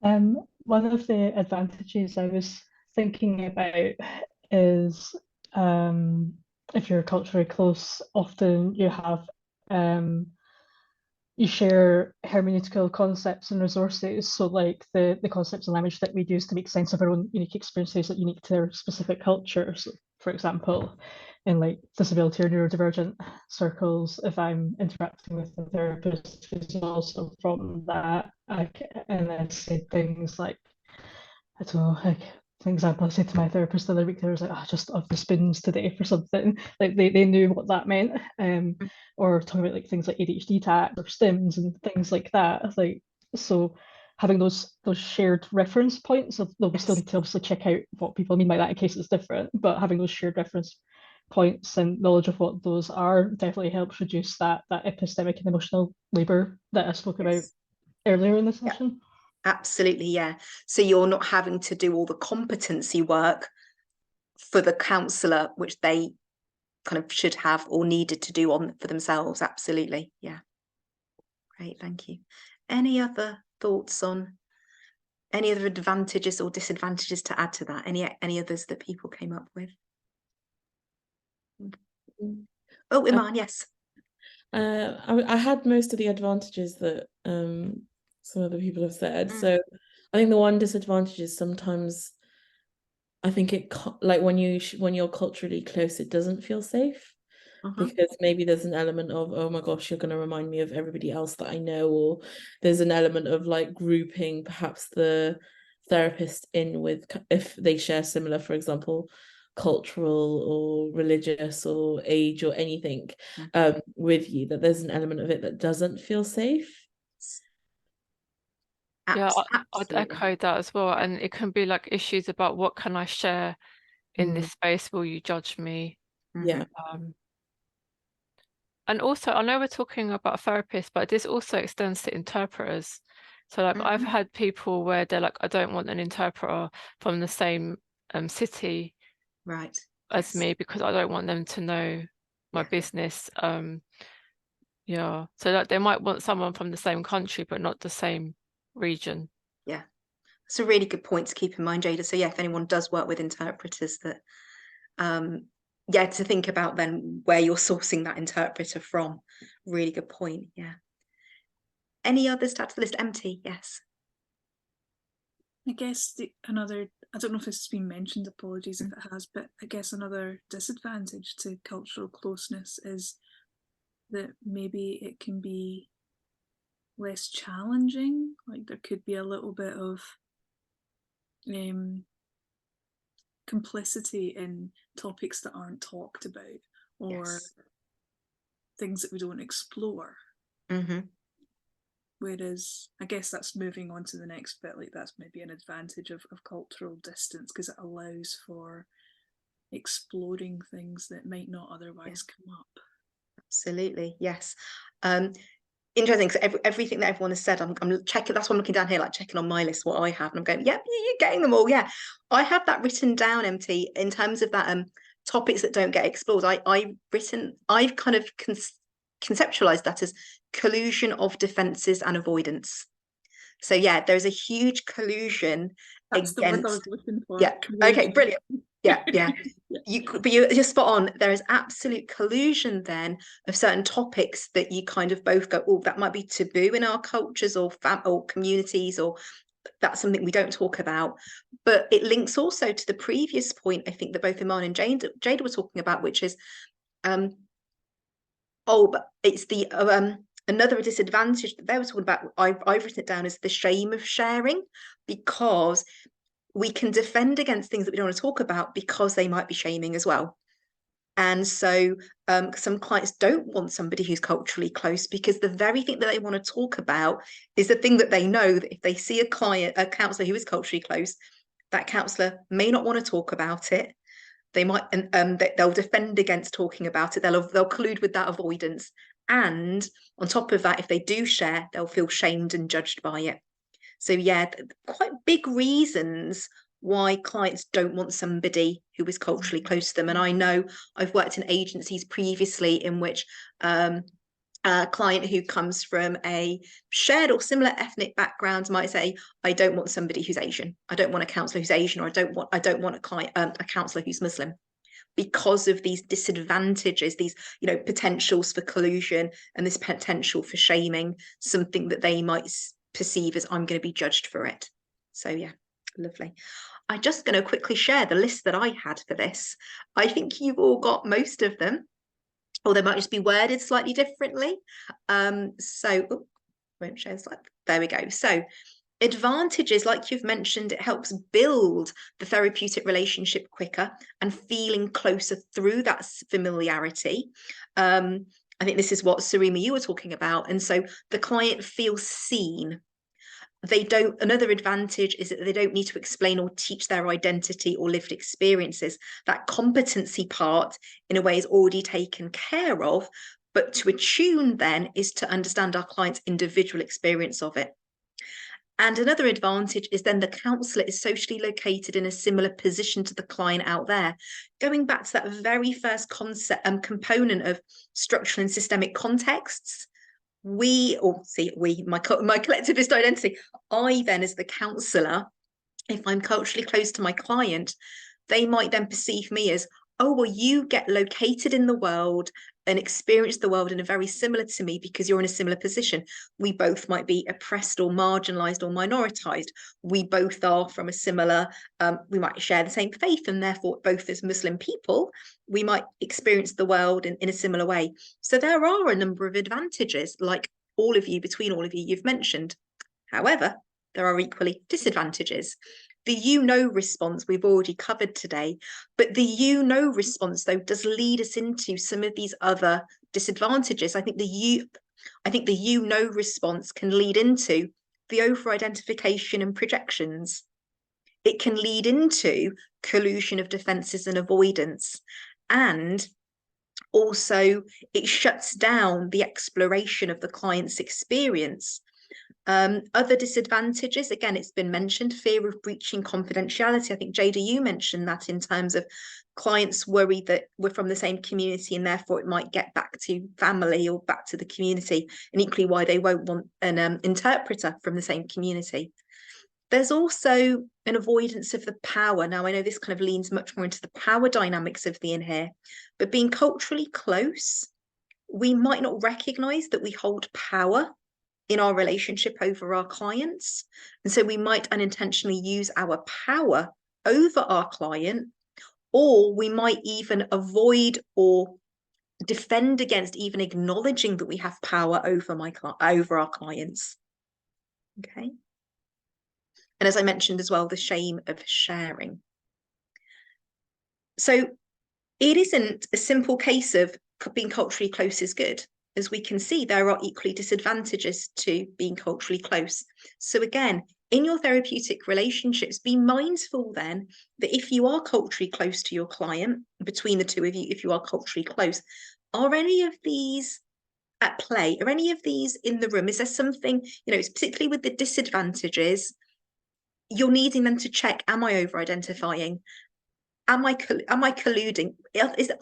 One of the advantages I was thinking about is if you're culturally close, often you have you share hermeneutical concepts and resources. So like the concepts and language that we use to make sense of our own unique experiences that unique to their specific cultures. So, for example, in like disability or neurodivergent circles, if I'm interacting with a therapist who's also from that, and I say things like, I don't know, like for example, I said to my therapist the other week, there was like, just of the spoons today for something. Like they knew what that meant. Or talking about like things like ADHD tags or stims and things like that. Like, so having those shared reference points, though we still need to obviously check out what people mean by that in case it's different, but having those shared reference points and knowledge of what those are definitely helps reduce that epistemic and emotional labor that I spoke about earlier in the session. Absolutely, yeah. So you're not having to do all the competency work for the counsellor, which they kind of should have or needed to do on for themselves. Absolutely, yeah. Great, thank you. Any other thoughts on any other advantages or disadvantages to add to that? Any others that people came up with? Oh, Iman, yes. I had most of the advantages that some of the people have said. Mm. So I think the one disadvantage is sometimes I think it like when you're culturally close, it doesn't feel safe. Because maybe there's an element of, oh my gosh, you're going to remind me of everybody else that I know, or there's an element of like grouping perhaps the therapist in with, if they share similar, for example, cultural or religious or age or anything with you, that there's an element of it that doesn't feel safe. Yeah, I'd echo that as well. And it can be like issues about what can I share in this space? Will you judge me? Yeah. And also, I know we're talking about therapists, but this also extends to interpreters. So like I've had people where they're like, I don't want an interpreter from the same city as me because I don't want them to know my business. Yeah, so that they might want someone from the same country, but not the same region. Yeah, it's a really good point to keep in mind, Jada. So yeah, if anyone does work with interpreters, that yeah, to think about then where you're sourcing that interpreter from. Really good point. Yeah. Any others to add to the list? Empty, yes. I guess another, I don't know if this has been mentioned, apologies if it has, but I guess another disadvantage to cultural closeness is that maybe it can be less challenging. Like there could be a little bit of complicity in topics that aren't talked about, or things that we don't explore. Whereas I guess that's moving on to the next bit, like that's maybe an advantage of cultural distance, because it allows for exploring things that might not otherwise come up. Absolutely, yes. Interesting, so everything that everyone has said, I'm checking, that's what I'm looking down here, like checking on my list what I have, and I'm going, yep, you're getting them all. Yeah, I have that written down, MT, in terms of that topics that don't get explored. I've kind of conceptualized that as collusion of defenses and avoidance. So yeah, there's a huge collusion That's against the word I was looking for. Yeah, okay, brilliant. Yeah. But you're spot on. There is absolute collusion then of certain topics that you kind of both go, oh, that might be taboo in our cultures or communities, or that's something we don't talk about. But it links also to the previous point, I think, that both Iman and Jada were talking about, which is but it's the another disadvantage that they were talking about. I've written it down as the shame of sharing, because we can defend against things that we don't want to talk about because they might be shaming as well. And so some clients don't want somebody who's culturally close, because the very thing that they want to talk about is the thing that they know that if they see a counsellor who is culturally close, that counsellor may not want to talk about it. They might, and they'll defend against talking about it. They'll collude with that avoidance. And on top of that, if they do share, they'll feel shamed and judged by it. So yeah, quite big reasons why clients don't want somebody who is culturally close to them. And I know I've worked in agencies previously in which a client who comes from a shared or similar ethnic background might say, I don't want somebody who's Asian. I don't want a counsellor who's Asian, or I don't want a counsellor who's Muslim, because of these disadvantages, these, you know, potentials for collusion and this potential for shaming, something that they might perceive as, I'm going to be judged for it. So yeah, lovely. I'm just going to quickly share the list that I had for this. I think you've all got most of them, or they might just be worded slightly differently. Won't share the slide. There we go. So advantages, like you've mentioned, it helps build the therapeutic relationship quicker and feeling closer through that familiarity. I think this is what Sarima, you were talking about. And so the client feels seen. Another advantage is that they don't need to explain or teach their identity or lived experiences. That competency part in a way is already taken care of, but to attune then is to understand our client's individual experience of it. And another advantage is then the counsellor is socially located in a similar position to the client out there. Going back to that very first concept component of structural and systemic contexts, my collectivist identity, I then as the counsellor, if I'm culturally close to my client, they might then perceive me as, oh, well, you get located in the world and experience the world in a very similar to me because you're in a similar position. We both might be oppressed or marginalized or minoritized. We both are from a similar, we might share the same faith, and therefore both as Muslim people, we might experience the world in a similar way. So there are a number of advantages, like between all of you, you've mentioned. However, there are equally disadvantages. The you know response we've already covered today, but the you know response though does lead us into some of these other disadvantages. I think the you know response can lead into the over-identification and projections. It can lead into collusion of defences and avoidance, and also it shuts down the exploration of the client's experience. Other disadvantages, again, it's been mentioned, fear of breaching confidentiality. I think, Jada, you mentioned that in terms of clients worry that we're from the same community and therefore it might get back to family or back to the community, and equally why they won't want an interpreter from the same community. There's also an avoidance of the power. Now, I know this kind of leans much more into the power dynamics of the in here, but being culturally close, we might not recognise that we hold power in our relationship over our clients. And so we might unintentionally use our power over our client, or we might even avoid or defend against even acknowledging that we have power over our clients. Okay. And as I mentioned as well, the shame of sharing. So it isn't a simple case of being culturally close is good. As we can see, there are equally disadvantages to being culturally close. So again, in your therapeutic relationships, be mindful then that if you are culturally close to your client, between the two of you, if you are culturally close, are any of these at play? Are any of these in the room? Is there something, it's particularly with the disadvantages, you're needing them to check, am I over-identifying? Am I colluding?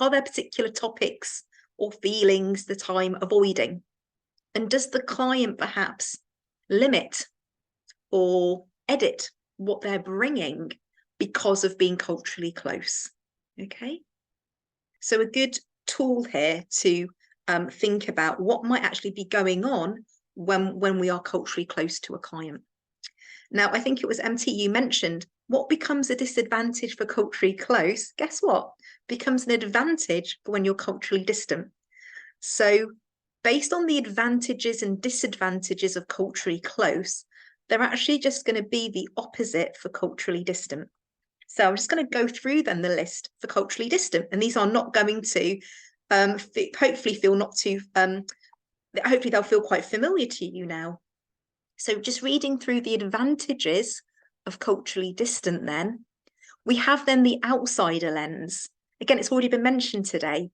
Are there particular topics or feelings that I'm avoiding? And does the client perhaps limit or edit what they're bringing because of being culturally close? Okay. So a good tool here to think about what might actually be going on when we are culturally close to a client. Now, I think it was MT, you mentioned what becomes a disadvantage for culturally close, guess what? Becomes an advantage for when you're culturally distant. So based on the advantages and disadvantages of culturally close, they're actually just going to be the opposite for culturally distant. So I'm just going to go through then the list for culturally distant, and these are not going to hopefully they'll feel quite familiar to you now. So just reading through the advantages of culturally distant then, we have then the outsider lens. Again, it's already been mentioned today,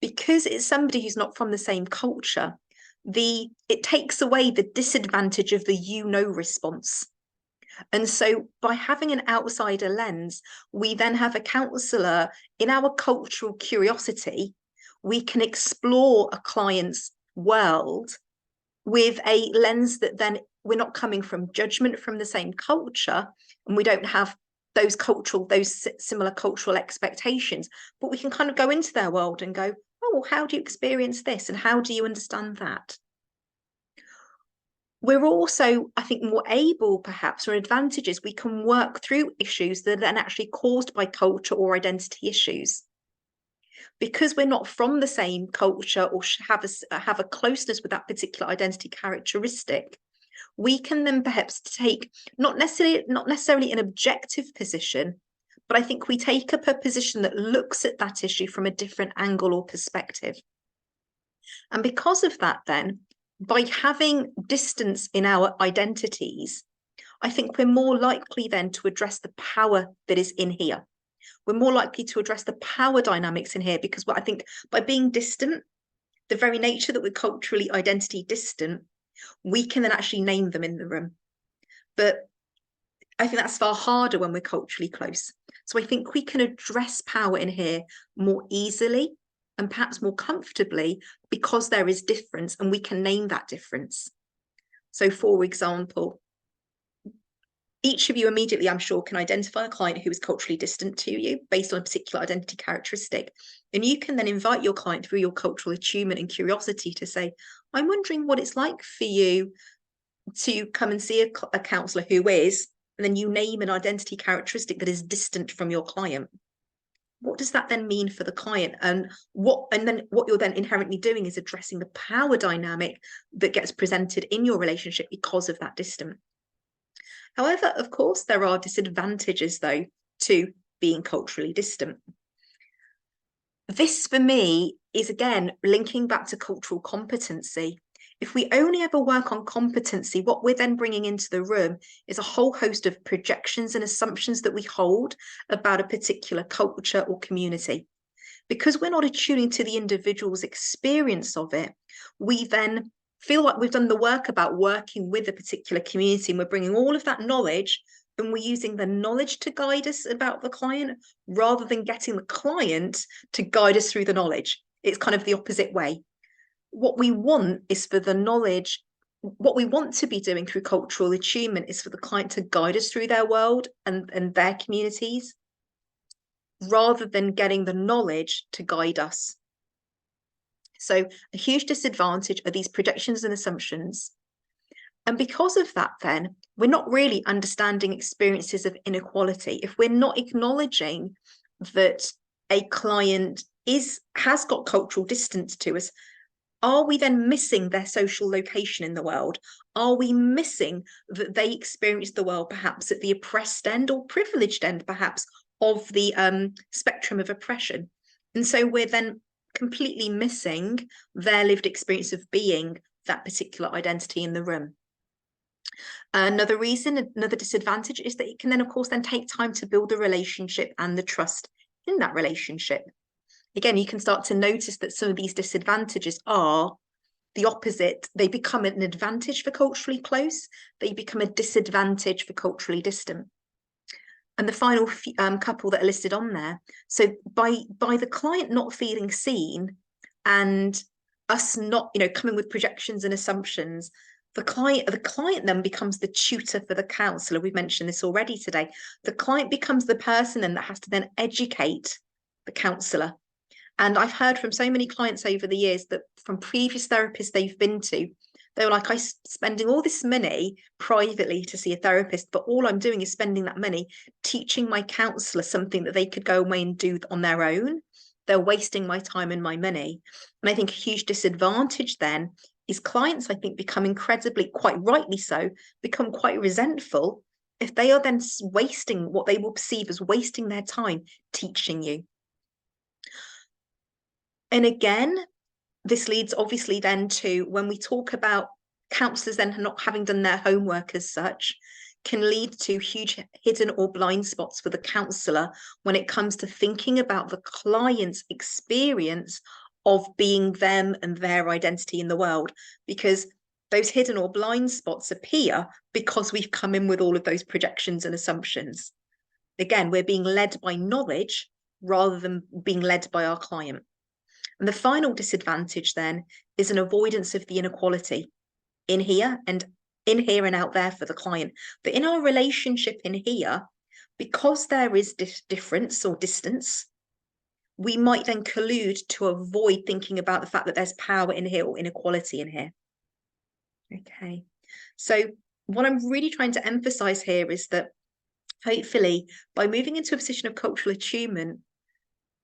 because it's somebody who's not from the same culture, it takes away the disadvantage of the you know response. And so by having an outsider lens, we then have a counsellor in our cultural curiosity. We can explore a client's world with a lens that then we're not coming from judgment from the same culture, and we don't have those similar cultural expectations, but we can kind of go into their world and go, oh, well, how do you experience this? And how do you understand that? We're also, I think, more able, perhaps, or advantages, we can work through issues that are then actually caused by culture or identity issues. Because we're not from the same culture or have a closeness with that particular identity characteristic, we can then perhaps take not necessarily an objective position, but I think we take up a position that looks at that issue from a different angle or perspective. And because of that, then, by having distance in our identities, I think we're more likely then to address the power that is in here. We're more likely to address the power dynamics in here, because what I think by being distant, the very nature that we're culturally identity distant, we can then actually name them in the room. But I think that's far harder when we're culturally close. So I think we can address power in here more easily and perhaps more comfortably because there is difference and we can name that difference. So for example, each of you immediately, I'm sure, can identify a client who is culturally distant to you based on a particular identity characteristic. And you can then invite your client through your cultural attunement and curiosity to say, I'm wondering what it's like for you to come and see a counsellor who is, and then you name an identity characteristic that is distant from your client. What does that then mean for the client? And then what you're then inherently doing is addressing the power dynamic that gets presented in your relationship because of that distance. However, of course, there are disadvantages, though, to being culturally distant. This, for me, is, again, linking back to cultural competency. If we only ever work on competency, what we're then bringing into the room is a whole host of projections and assumptions that we hold about a particular culture or community. Because we're not attuning to the individual's experience of it, we then feel like we've done the work about working with a particular community, and we're bringing all of that knowledge and we're using the knowledge to guide us about the client rather than getting the client to guide us through the knowledge. It's kind of the opposite way. What we want is for the knowledge, what we want to be doing through cultural attunement is for the client to guide us through their world and their communities, rather than getting the knowledge to guide us. So a huge disadvantage are these projections and assumptions. And because of that, then, we're not really understanding experiences of inequality. If we're not acknowledging that a client has got cultural distance to us, are we then missing their social location in the world? Are we missing that they experience the world perhaps at the oppressed end or privileged end, perhaps, of the spectrum of oppression? And so we're then completely missing their lived experience of being that particular identity in the room. Another disadvantage is that it can then, of course, then take time to build the relationship and the trust in that relationship. Again, you can start to notice that some of these disadvantages are the opposite. They become an advantage for culturally close. They become a disadvantage for culturally distant. And the final couple that are listed on there. So by the client not feeling seen and us not, coming with projections and assumptions, the client then becomes the tutor for the counsellor. We've mentioned this already today. The client becomes the person then that has to then educate the counsellor. And I've heard from so many clients over the years that from previous therapists they've been to, they were like, I'm spending all this money privately to see a therapist, but all I'm doing is spending that money teaching my counsellor something that they could go away and do on their own. They're wasting my time and my money. And I think a huge disadvantage then is clients, I think, become incredibly, quite rightly so, become quite resentful if they are then wasting what they will perceive as wasting their time teaching you. And again, this leads obviously then to when we talk about counsellors then not having done their homework as such, can lead to huge hidden or blind spots for the counsellor when it comes to thinking about the client's experience of being them and their identity in the world. Because those hidden or blind spots appear because we've come in with all of those projections and assumptions. Again, we're being led by knowledge rather than being led by our client. And the final disadvantage then is an avoidance of the inequality in here and out there for the client. But in our relationship in here, because there is difference or distance, we might then collude to avoid thinking about the fact that there's power in here or inequality in here. Okay, so what I'm really trying to emphasize here is that hopefully by moving into a position of cultural attunement,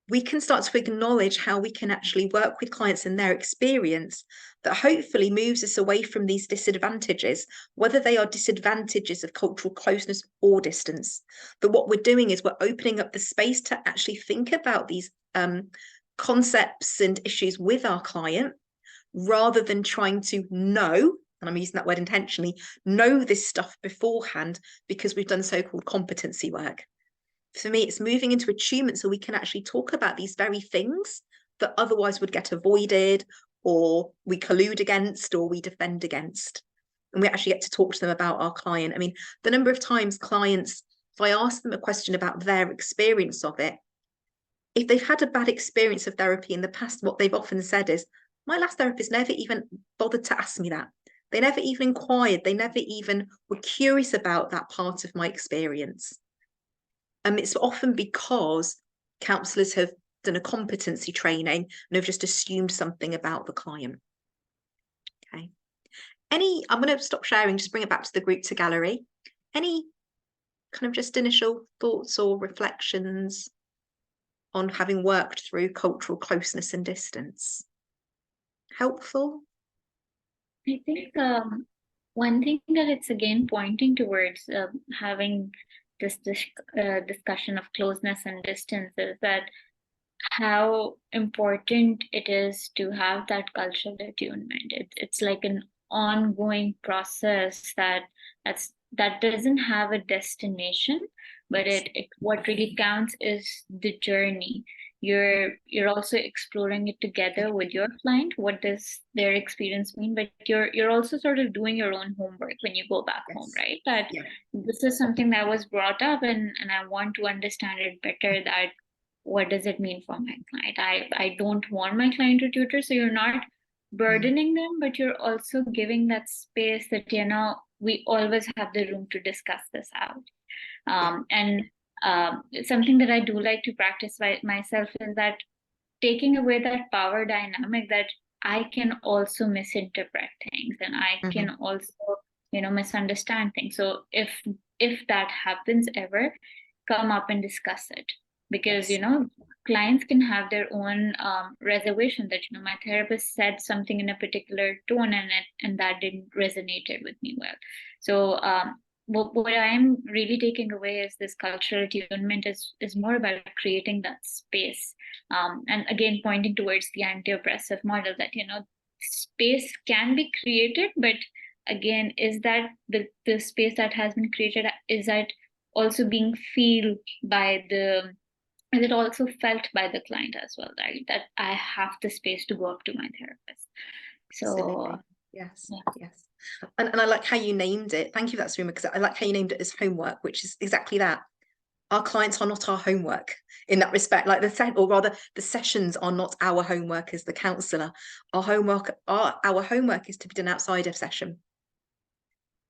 we can start to acknowledge how we can actually work with clients and their experience that hopefully moves us away from these disadvantages, whether they are disadvantages of cultural closeness or distance. But what we're doing is we're opening up the space to actually think about these concepts and issues with our client, rather than trying to know, and I'm using that word intentionally, know this stuff beforehand because we've done so-called competency work. For me, it's moving into attunement so we can actually talk about these very things that otherwise would get avoided, or we collude against, or we defend against. And we actually get to talk to them about our client. I mean, the number of times clients, if I ask them a question about their experience of it, if they've had a bad experience of therapy in the past, what they've often said is, my last therapist never even bothered to ask me that. They never even inquired. They never even were curious about that part of my experience. It's often because counsellors have done a competency training and have just assumed something about the client. Okay. I'm going to stop sharing, just bring it back to the group to gallery. Any kind of just initial thoughts or reflections on having worked through cultural closeness and distance? Helpful? I think one thing that it's again pointing towards having this discussion of closeness and distance is that how important it is to have that cultural attunement. It's like an ongoing process that doesn't have a destination, but what really counts is the journey. You're also exploring it together with your client. What does their experience mean? But you're also sort of doing your own homework when you go back home, right? That this is something that was brought up, and I want to understand it better. That what does it mean for my client? I don't want my client to tutor, so you're not burdening them, but you're also giving that space that we always have the room to discuss this out. And something that I do like to practice by myself is that taking away that power dynamic, that I can also misinterpret things and I can also, misunderstand things. So if that happens ever, come up and discuss it, because clients can have their own reservation that my therapist said something in a particular tone and that didn't resonate with me well. So what I'm really taking away is this cultural attunement is more about creating that space, and again pointing towards the anti-oppressive model that space can be created, but again, is that the space that has been created, is that also being is it also felt by the client as well, right? That I have the space to go up to my therapist. So absolutely. Yes. And I like how you named it. Thank you for that, Sarima, because I like how you named it as homework, which is exactly that. Our clients are not our homework in that respect. Like the sessions are not our homework as the counsellor. Our homework is to be done outside of session.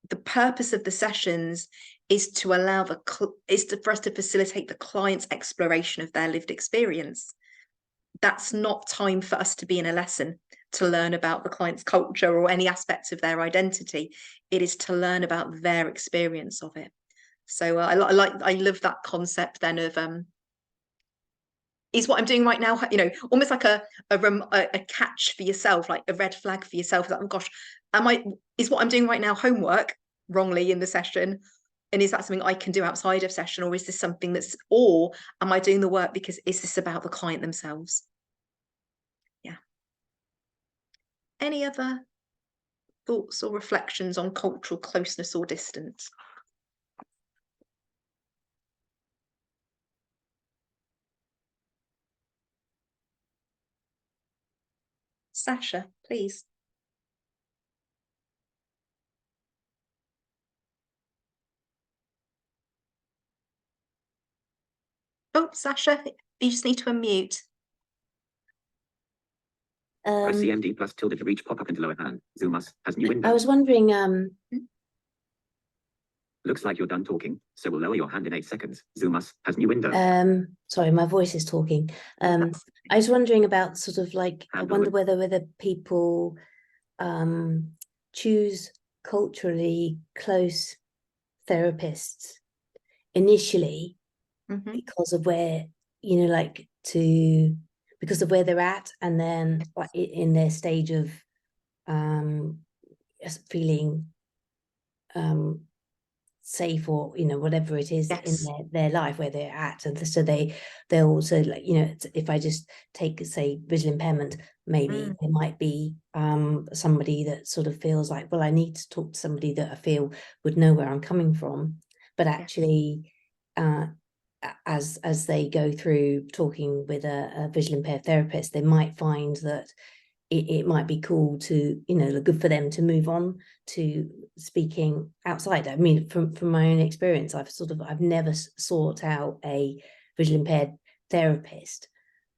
The purpose of the sessions is to allow for us to facilitate the client's exploration of their lived experience. That's not time for us to be in a lesson to learn about the client's culture or any aspects of their identity. It is to learn about their experience of it. So I love that concept then of is what I'm doing right now, almost like a catch for yourself, like a red flag for yourself, that, oh gosh, is what I'm doing right now homework wrongly in the session, and is that something I can do outside of session, or is this something or am I doing the work because is this about the client themselves? Yeah. Any other thoughts or reflections on cultural closeness or distance? Sasha, please. Oh, Sasha, you just need to unmute. Press CMD plus tilde to reach pop-up into lower hand. Zoom us has new window. I was wondering, Looks like you're done talking, so we'll lower your hand in 8 seconds. Zoom us has new window. sorry, my voice is talking. I was wondering about sort of like, I wonder whether people choose culturally close therapists initially because of where, you know, like because of where they're at, and then in their stage of feeling safe, or you know, whatever it is in their life where they're at. And so they're also like, you know, if I just take, say, visual impairment, maybe there might be somebody that sort of feels like, well, I need to talk to somebody that I feel would know where I'm coming from. But actually as they go through talking with a visual impaired therapist, they might find that it might be cool to, you know, good for them to move on to speaking outside. I mean, from my own experience, I've never sought out a visual impaired therapist,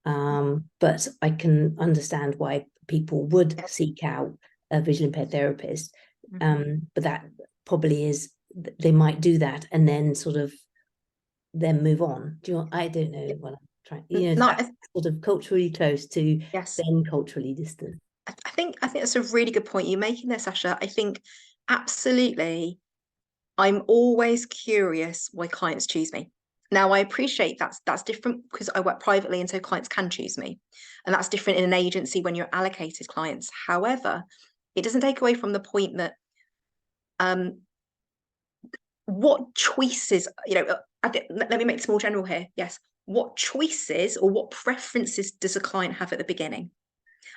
but I can understand why people would seek out a visual impaired therapist. But that probably is, they might do that and then sort of then move on. I don't know what I'm trying, you know, that's sort of culturally close to then culturally distant. I think that's a really good point you're making there, Sasha. I think absolutely, I'm always curious why clients choose me. Now, I appreciate that's different because I work privately, and so clients can choose me, and that's different in an agency when you're allocated clients. However, it doesn't take away from the point that what choices, you know, let me make this more general here. Yes, what choices or what preferences does a client have at the beginning?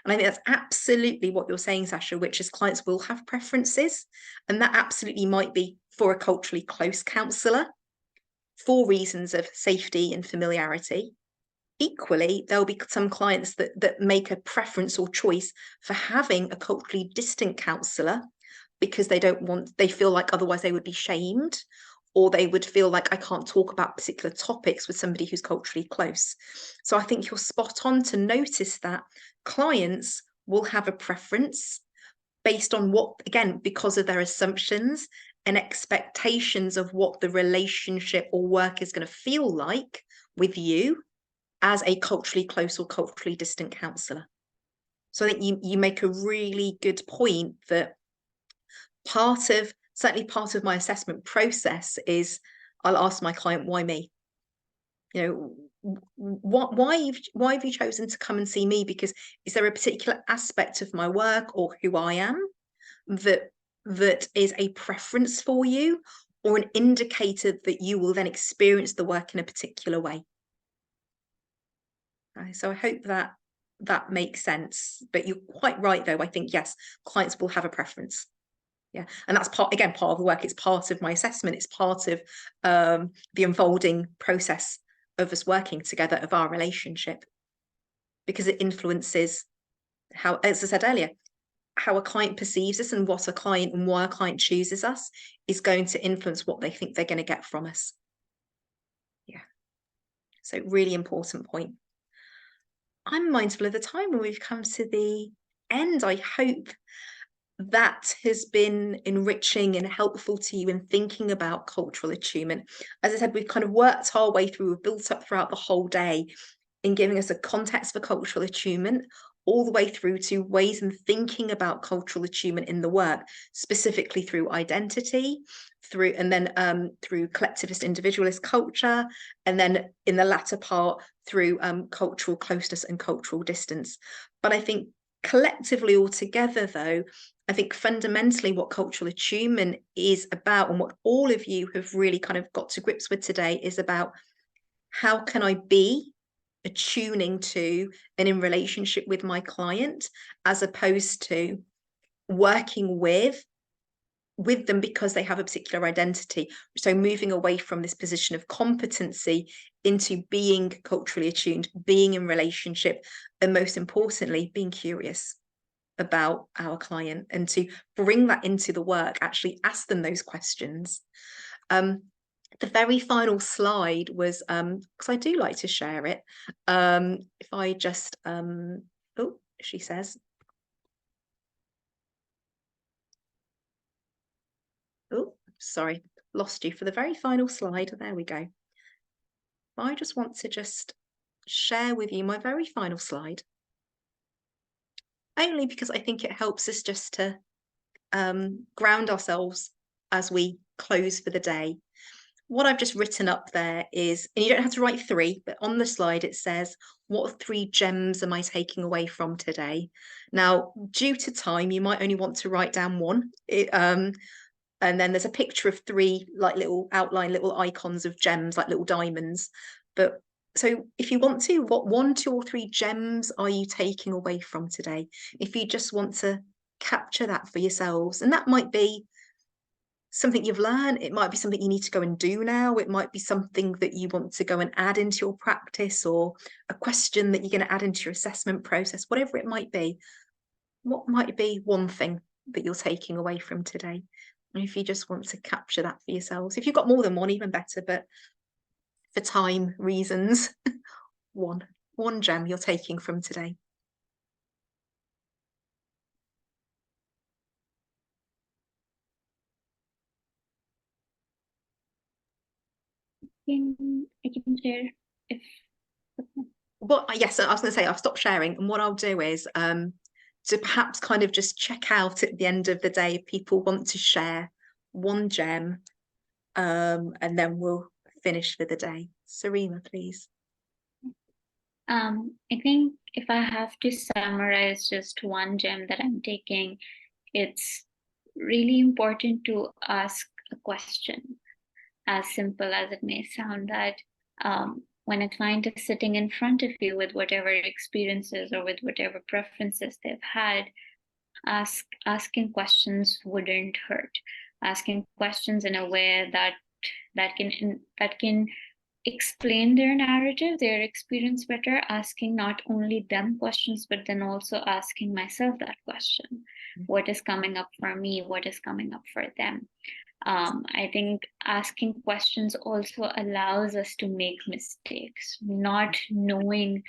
And I think that's absolutely what you're saying, Sasha, which is clients will have preferences, and that absolutely might be for a culturally close counsellor for reasons of safety and familiarity. Equally, there'll be some clients that make a preference or choice for having a culturally distant counsellor because they feel like otherwise they would be shamed, or they would feel like I can't talk about particular topics with somebody who's culturally close. So I think you're spot on to notice that clients will have a preference based on what, again, because of their assumptions and expectations of what the relationship or work is going to feel like with you as a culturally close or culturally distant counsellor. So I think you make a really good point that certainly part of my assessment process is I'll ask my client, why me? You know, why have you chosen to come and see me? Because is there a particular aspect of my work or who I am that is a preference for you, or an indicator that you will then experience the work in a particular way? So I hope that makes sense. But you're quite right, though. I think, yes, clients will have a preference. Yeah, and that's part of the work. It's part of my assessment. It's part of the unfolding process of us working together, of our relationship, because it influences how, as I said earlier, how a client perceives us, and what a client and why a client chooses us is going to influence what they think they're going to get from us. Yeah, so really important point. I'm mindful of the time, and we've come to the end. I hope that has been enriching and helpful to you in thinking about cultural attunement. As I said, we've kind of worked our way through, we've built up throughout the whole day in giving us a context for cultural attunement, all the way through to ways in thinking about cultural attunement in the work, specifically through identity, through collectivist individualist culture, and then in the latter part through cultural closeness and cultural distance. But I think collectively altogether, though, I think fundamentally what cultural attunement is about, and what all of you have really kind of got to grips with today, is about how can I be attuning to and in relationship with my client, as opposed to working with them because they have a particular identity. So moving away from this position of competency into being culturally attuned, being in relationship, and most importantly, being curious about our client, and to bring that into the work, actually ask them those questions. The very final slide was, because I do like to share it, if I just, oh, she says, oh, sorry, lost you for the very final slide. There we go. I just want to just share with you my very final slide, only because I think it helps us just to ground ourselves as we close for the day. What I've just written up there is, and you don't have to write 3, but on the slide it says, what 3 gems am I taking away from today? Now, due to time, you might only want to write down 1. And then there's a picture of 3 like little outline, little icons of gems, like little diamonds. But so if you want to, what 1, 2, or 3 gems are you taking away from today? If you just want to capture that for yourselves, and that might be something you've learned, it might be something you need to go and do now, it might be something that you want to go and add into your practice, or a question that you're going to add into your assessment process, whatever it might be. What might be 1 thing that you're taking away from today? And if you just want to capture that for yourselves, if you've got more than 1, even better, but for time reasons, one gem you're taking from today. I can share if. Well, yes, I was going to say I've stopped sharing, and what I'll do is to perhaps kind of just check out at the end of the day if people want to share 1 gem, and then we'll finish for the day. Sarima, please. I think if I have to summarize just 1 gem that I'm taking, it's really important to ask a question, as simple as it may sound, that when a client is sitting in front of you with whatever experiences or with whatever preferences they've had, asking questions wouldn't hurt. Asking questions in a way that can explain their narrative, their experience better, asking not only them questions, but then also asking myself that question. What is coming up for me? What is coming up for them? I think asking questions also allows us to make mistakes, not knowing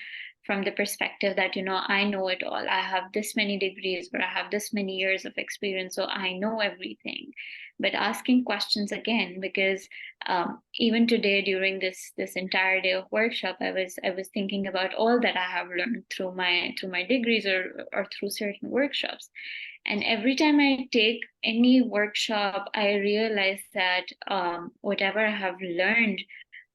from the perspective that, I know it all. I have this many degrees, or I have this many years of experience, so I know everything. But asking questions again, because even today during this entire day of workshop, I was thinking about all that I have learned through my degrees or through certain workshops. And every time I take any workshop, I realize that whatever I have learned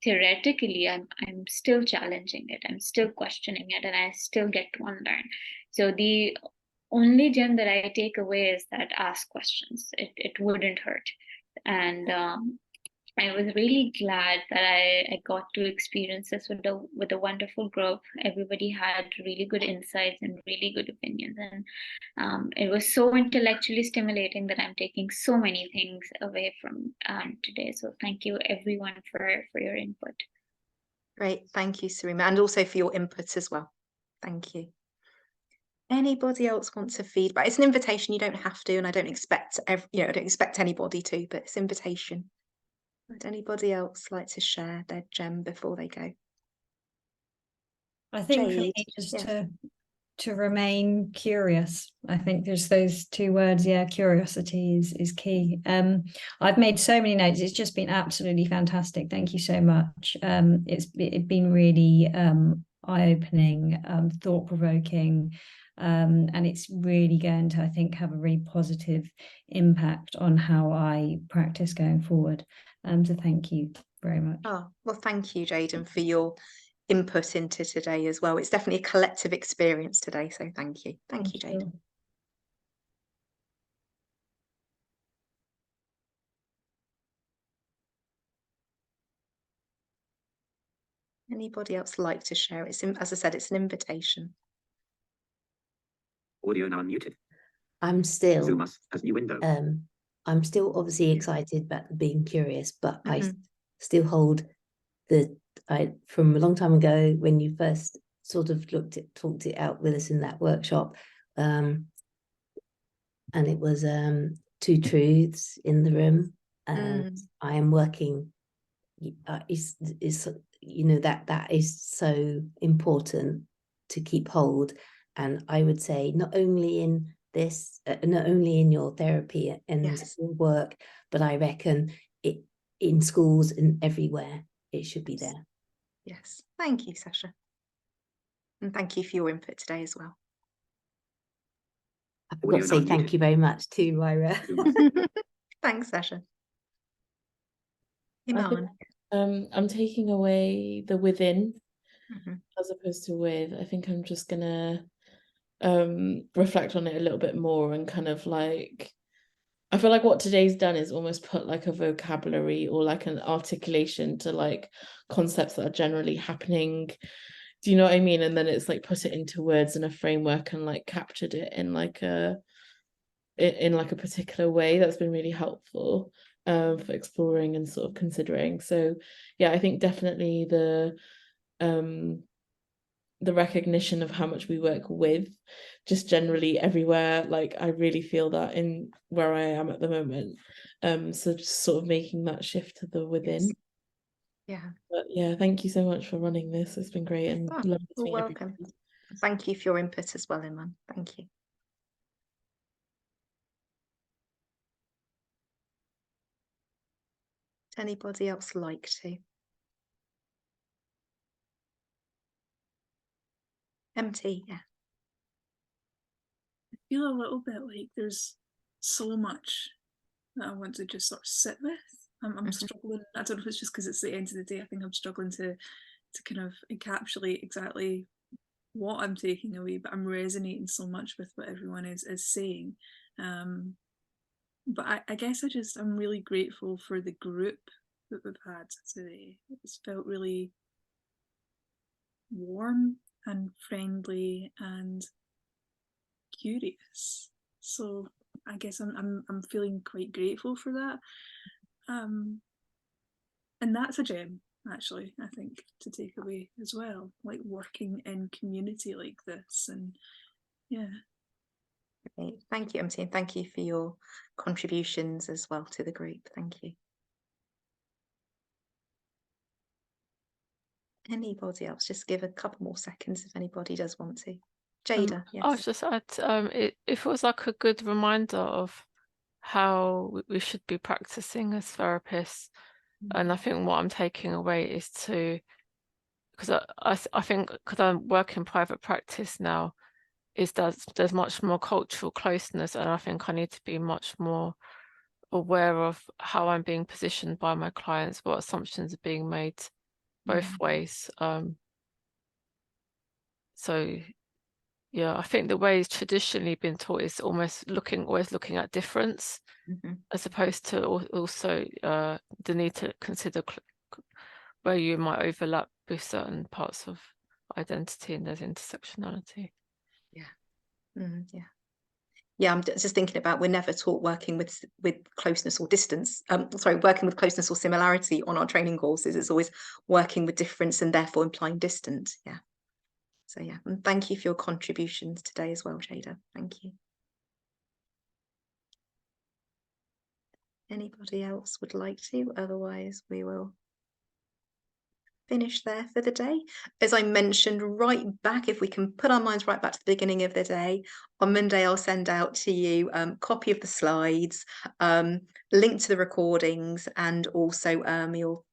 theoretically, I'm still challenging it. I'm still questioning it, and I still get to unlearn. So the only gem that I take away is that ask questions. It wouldn't hurt. And I was really glad that I got to experience this with a wonderful group. Everybody had really good insights and really good opinions, and it was so intellectually stimulating that I'm taking so many things away from today. So thank you everyone for your input. Great, thank you, Sarima, and also for your input as well. Thank you. Anybody else want to feedback? It's an invitation. You don't have to, and I don't expect I don't expect anybody to, but it's invitation. Would anybody else like to share their gem before they go? I think for Jade, me, just yes. to remain curious. I think there's those 2 words. Yeah, curiosity is key. I've made so many notes. It's just been absolutely fantastic. Thank you so much. It's been really eye-opening, thought-provoking. And it's really going to, I think, have a really positive impact on how I practice going forward. So thank you very much. Oh, well, thank you, Jaden, for your input into today as well. It's definitely a collective experience today, so thank you. Thank you, Jaden. Anybody else like to share? It's, as I said, it's an invitation. Audio now unmuted. I'm still Zoom us as new window. I'm still obviously excited about being curious, but I still hold from a long time ago when you first sort of talked it out with us in that workshop, and it was 2 truths in the room, and I am working is that is so important to keep hold. And I would say not only in this, not only in your therapy and Yes. your work, but I reckon it in schools and everywhere it should be there. Yes. Thank you, Sasha. And thank you for your input today as well. I forgot to say thank you very much to Myra. Thanks, Sasha. I think, I'm taking away the within as opposed to with. I think I'm just gonna reflect on it a little bit more and kind of like, I feel like what today's done is almost put like a vocabulary or like an articulation to like concepts that are generally happening. Do you know what I mean? And then it's like put it into words and a framework and like captured it in like a particular way that's been really helpful for exploring and sort of considering. So yeah, I think definitely the recognition of how much we work with just generally everywhere. Like I really feel that in where I am at the moment. So just sort of making that shift to the within. Yes. Yeah. But yeah, thank you so much for running this. It's been great and lovely to meet welcome. everybody. Thank you for your input as well, Iman. Thank you. Would anybody else like to? MT, yeah. I feel a little bit like there's so much that I want to just sort of sit with. I'm struggling. I don't know if it's just because it's the end of the day. I think I'm struggling to kind of encapsulate exactly what I'm taking away, but I'm resonating so much with what everyone is saying. But I guess I'm really grateful for the group that we've had today. It's felt really warm and friendly and curious. So I guess I'm feeling quite grateful for that. And that's a gem, actually, I think, to take away as well, like working in community like this. And yeah. Great. Thank you, MT, and thank you for your contributions as well to the group. Thank you. Anybody else? Just give a couple more seconds if anybody does want to. Jada, yes. I was just it feels like a good reminder of how we should be practicing as therapists. And I think what I'm taking away is because I think because I work in private practice now, is that there's much more cultural closeness, and I think I need to be much more aware of how I'm being positioned by my clients, what assumptions are being made both ways. So yeah, I think the way it's traditionally been taught is always looking at difference, as opposed to also the need to consider where you might overlap with certain parts of identity and there's intersectionality. Yeah, I'm just thinking about, we're never taught working with closeness or distance. Working with closeness or similarity on our training courses. It's always working with difference and therefore implying distance. Yeah. So yeah, and thank you for your contributions today as well, Jada. Thank you. Anybody else would like to? Otherwise, we will finish there for the day. As I mentioned right back, if we can put our minds right back to the beginning of the day, on Monday I'll send out to you copy of the slides, link to the recordings, and also your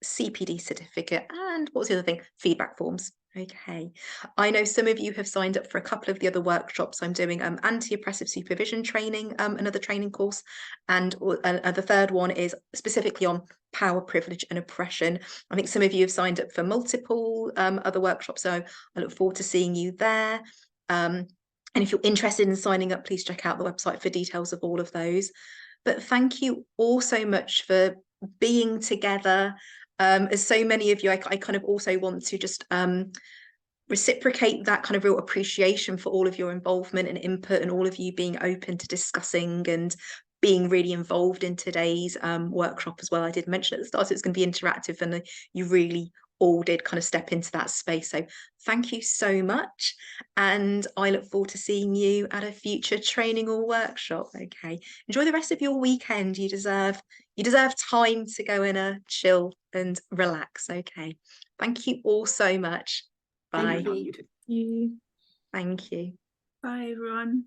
CPD certificate, and what was the other thing? Feedback forms. Okay, I know some of you have signed up for a couple of the other workshops I'm doing, anti-oppressive supervision training, another training course, and the third one is specifically on power, privilege and oppression. I think some of you have signed up for multiple other workshops, so I look forward to seeing you there. And if you're interested in signing up, please check out the website for details of all of those. But thank you all so much for being together. As so many of you, I kind of also want to just reciprocate that kind of real appreciation for all of your involvement and input, and all of you being open to discussing and being really involved in today's workshop as well. I did mention at the start it's going to be interactive, and you really all did kind of step into that space. So thank you so much. And I look forward to seeing you at a future training or workshop. Okay. Enjoy the rest of your weekend. You deserve You deserve time to go and chill and relax. Okay. Thank you all so much. Bye. Thank you. Thank you. Bye, everyone.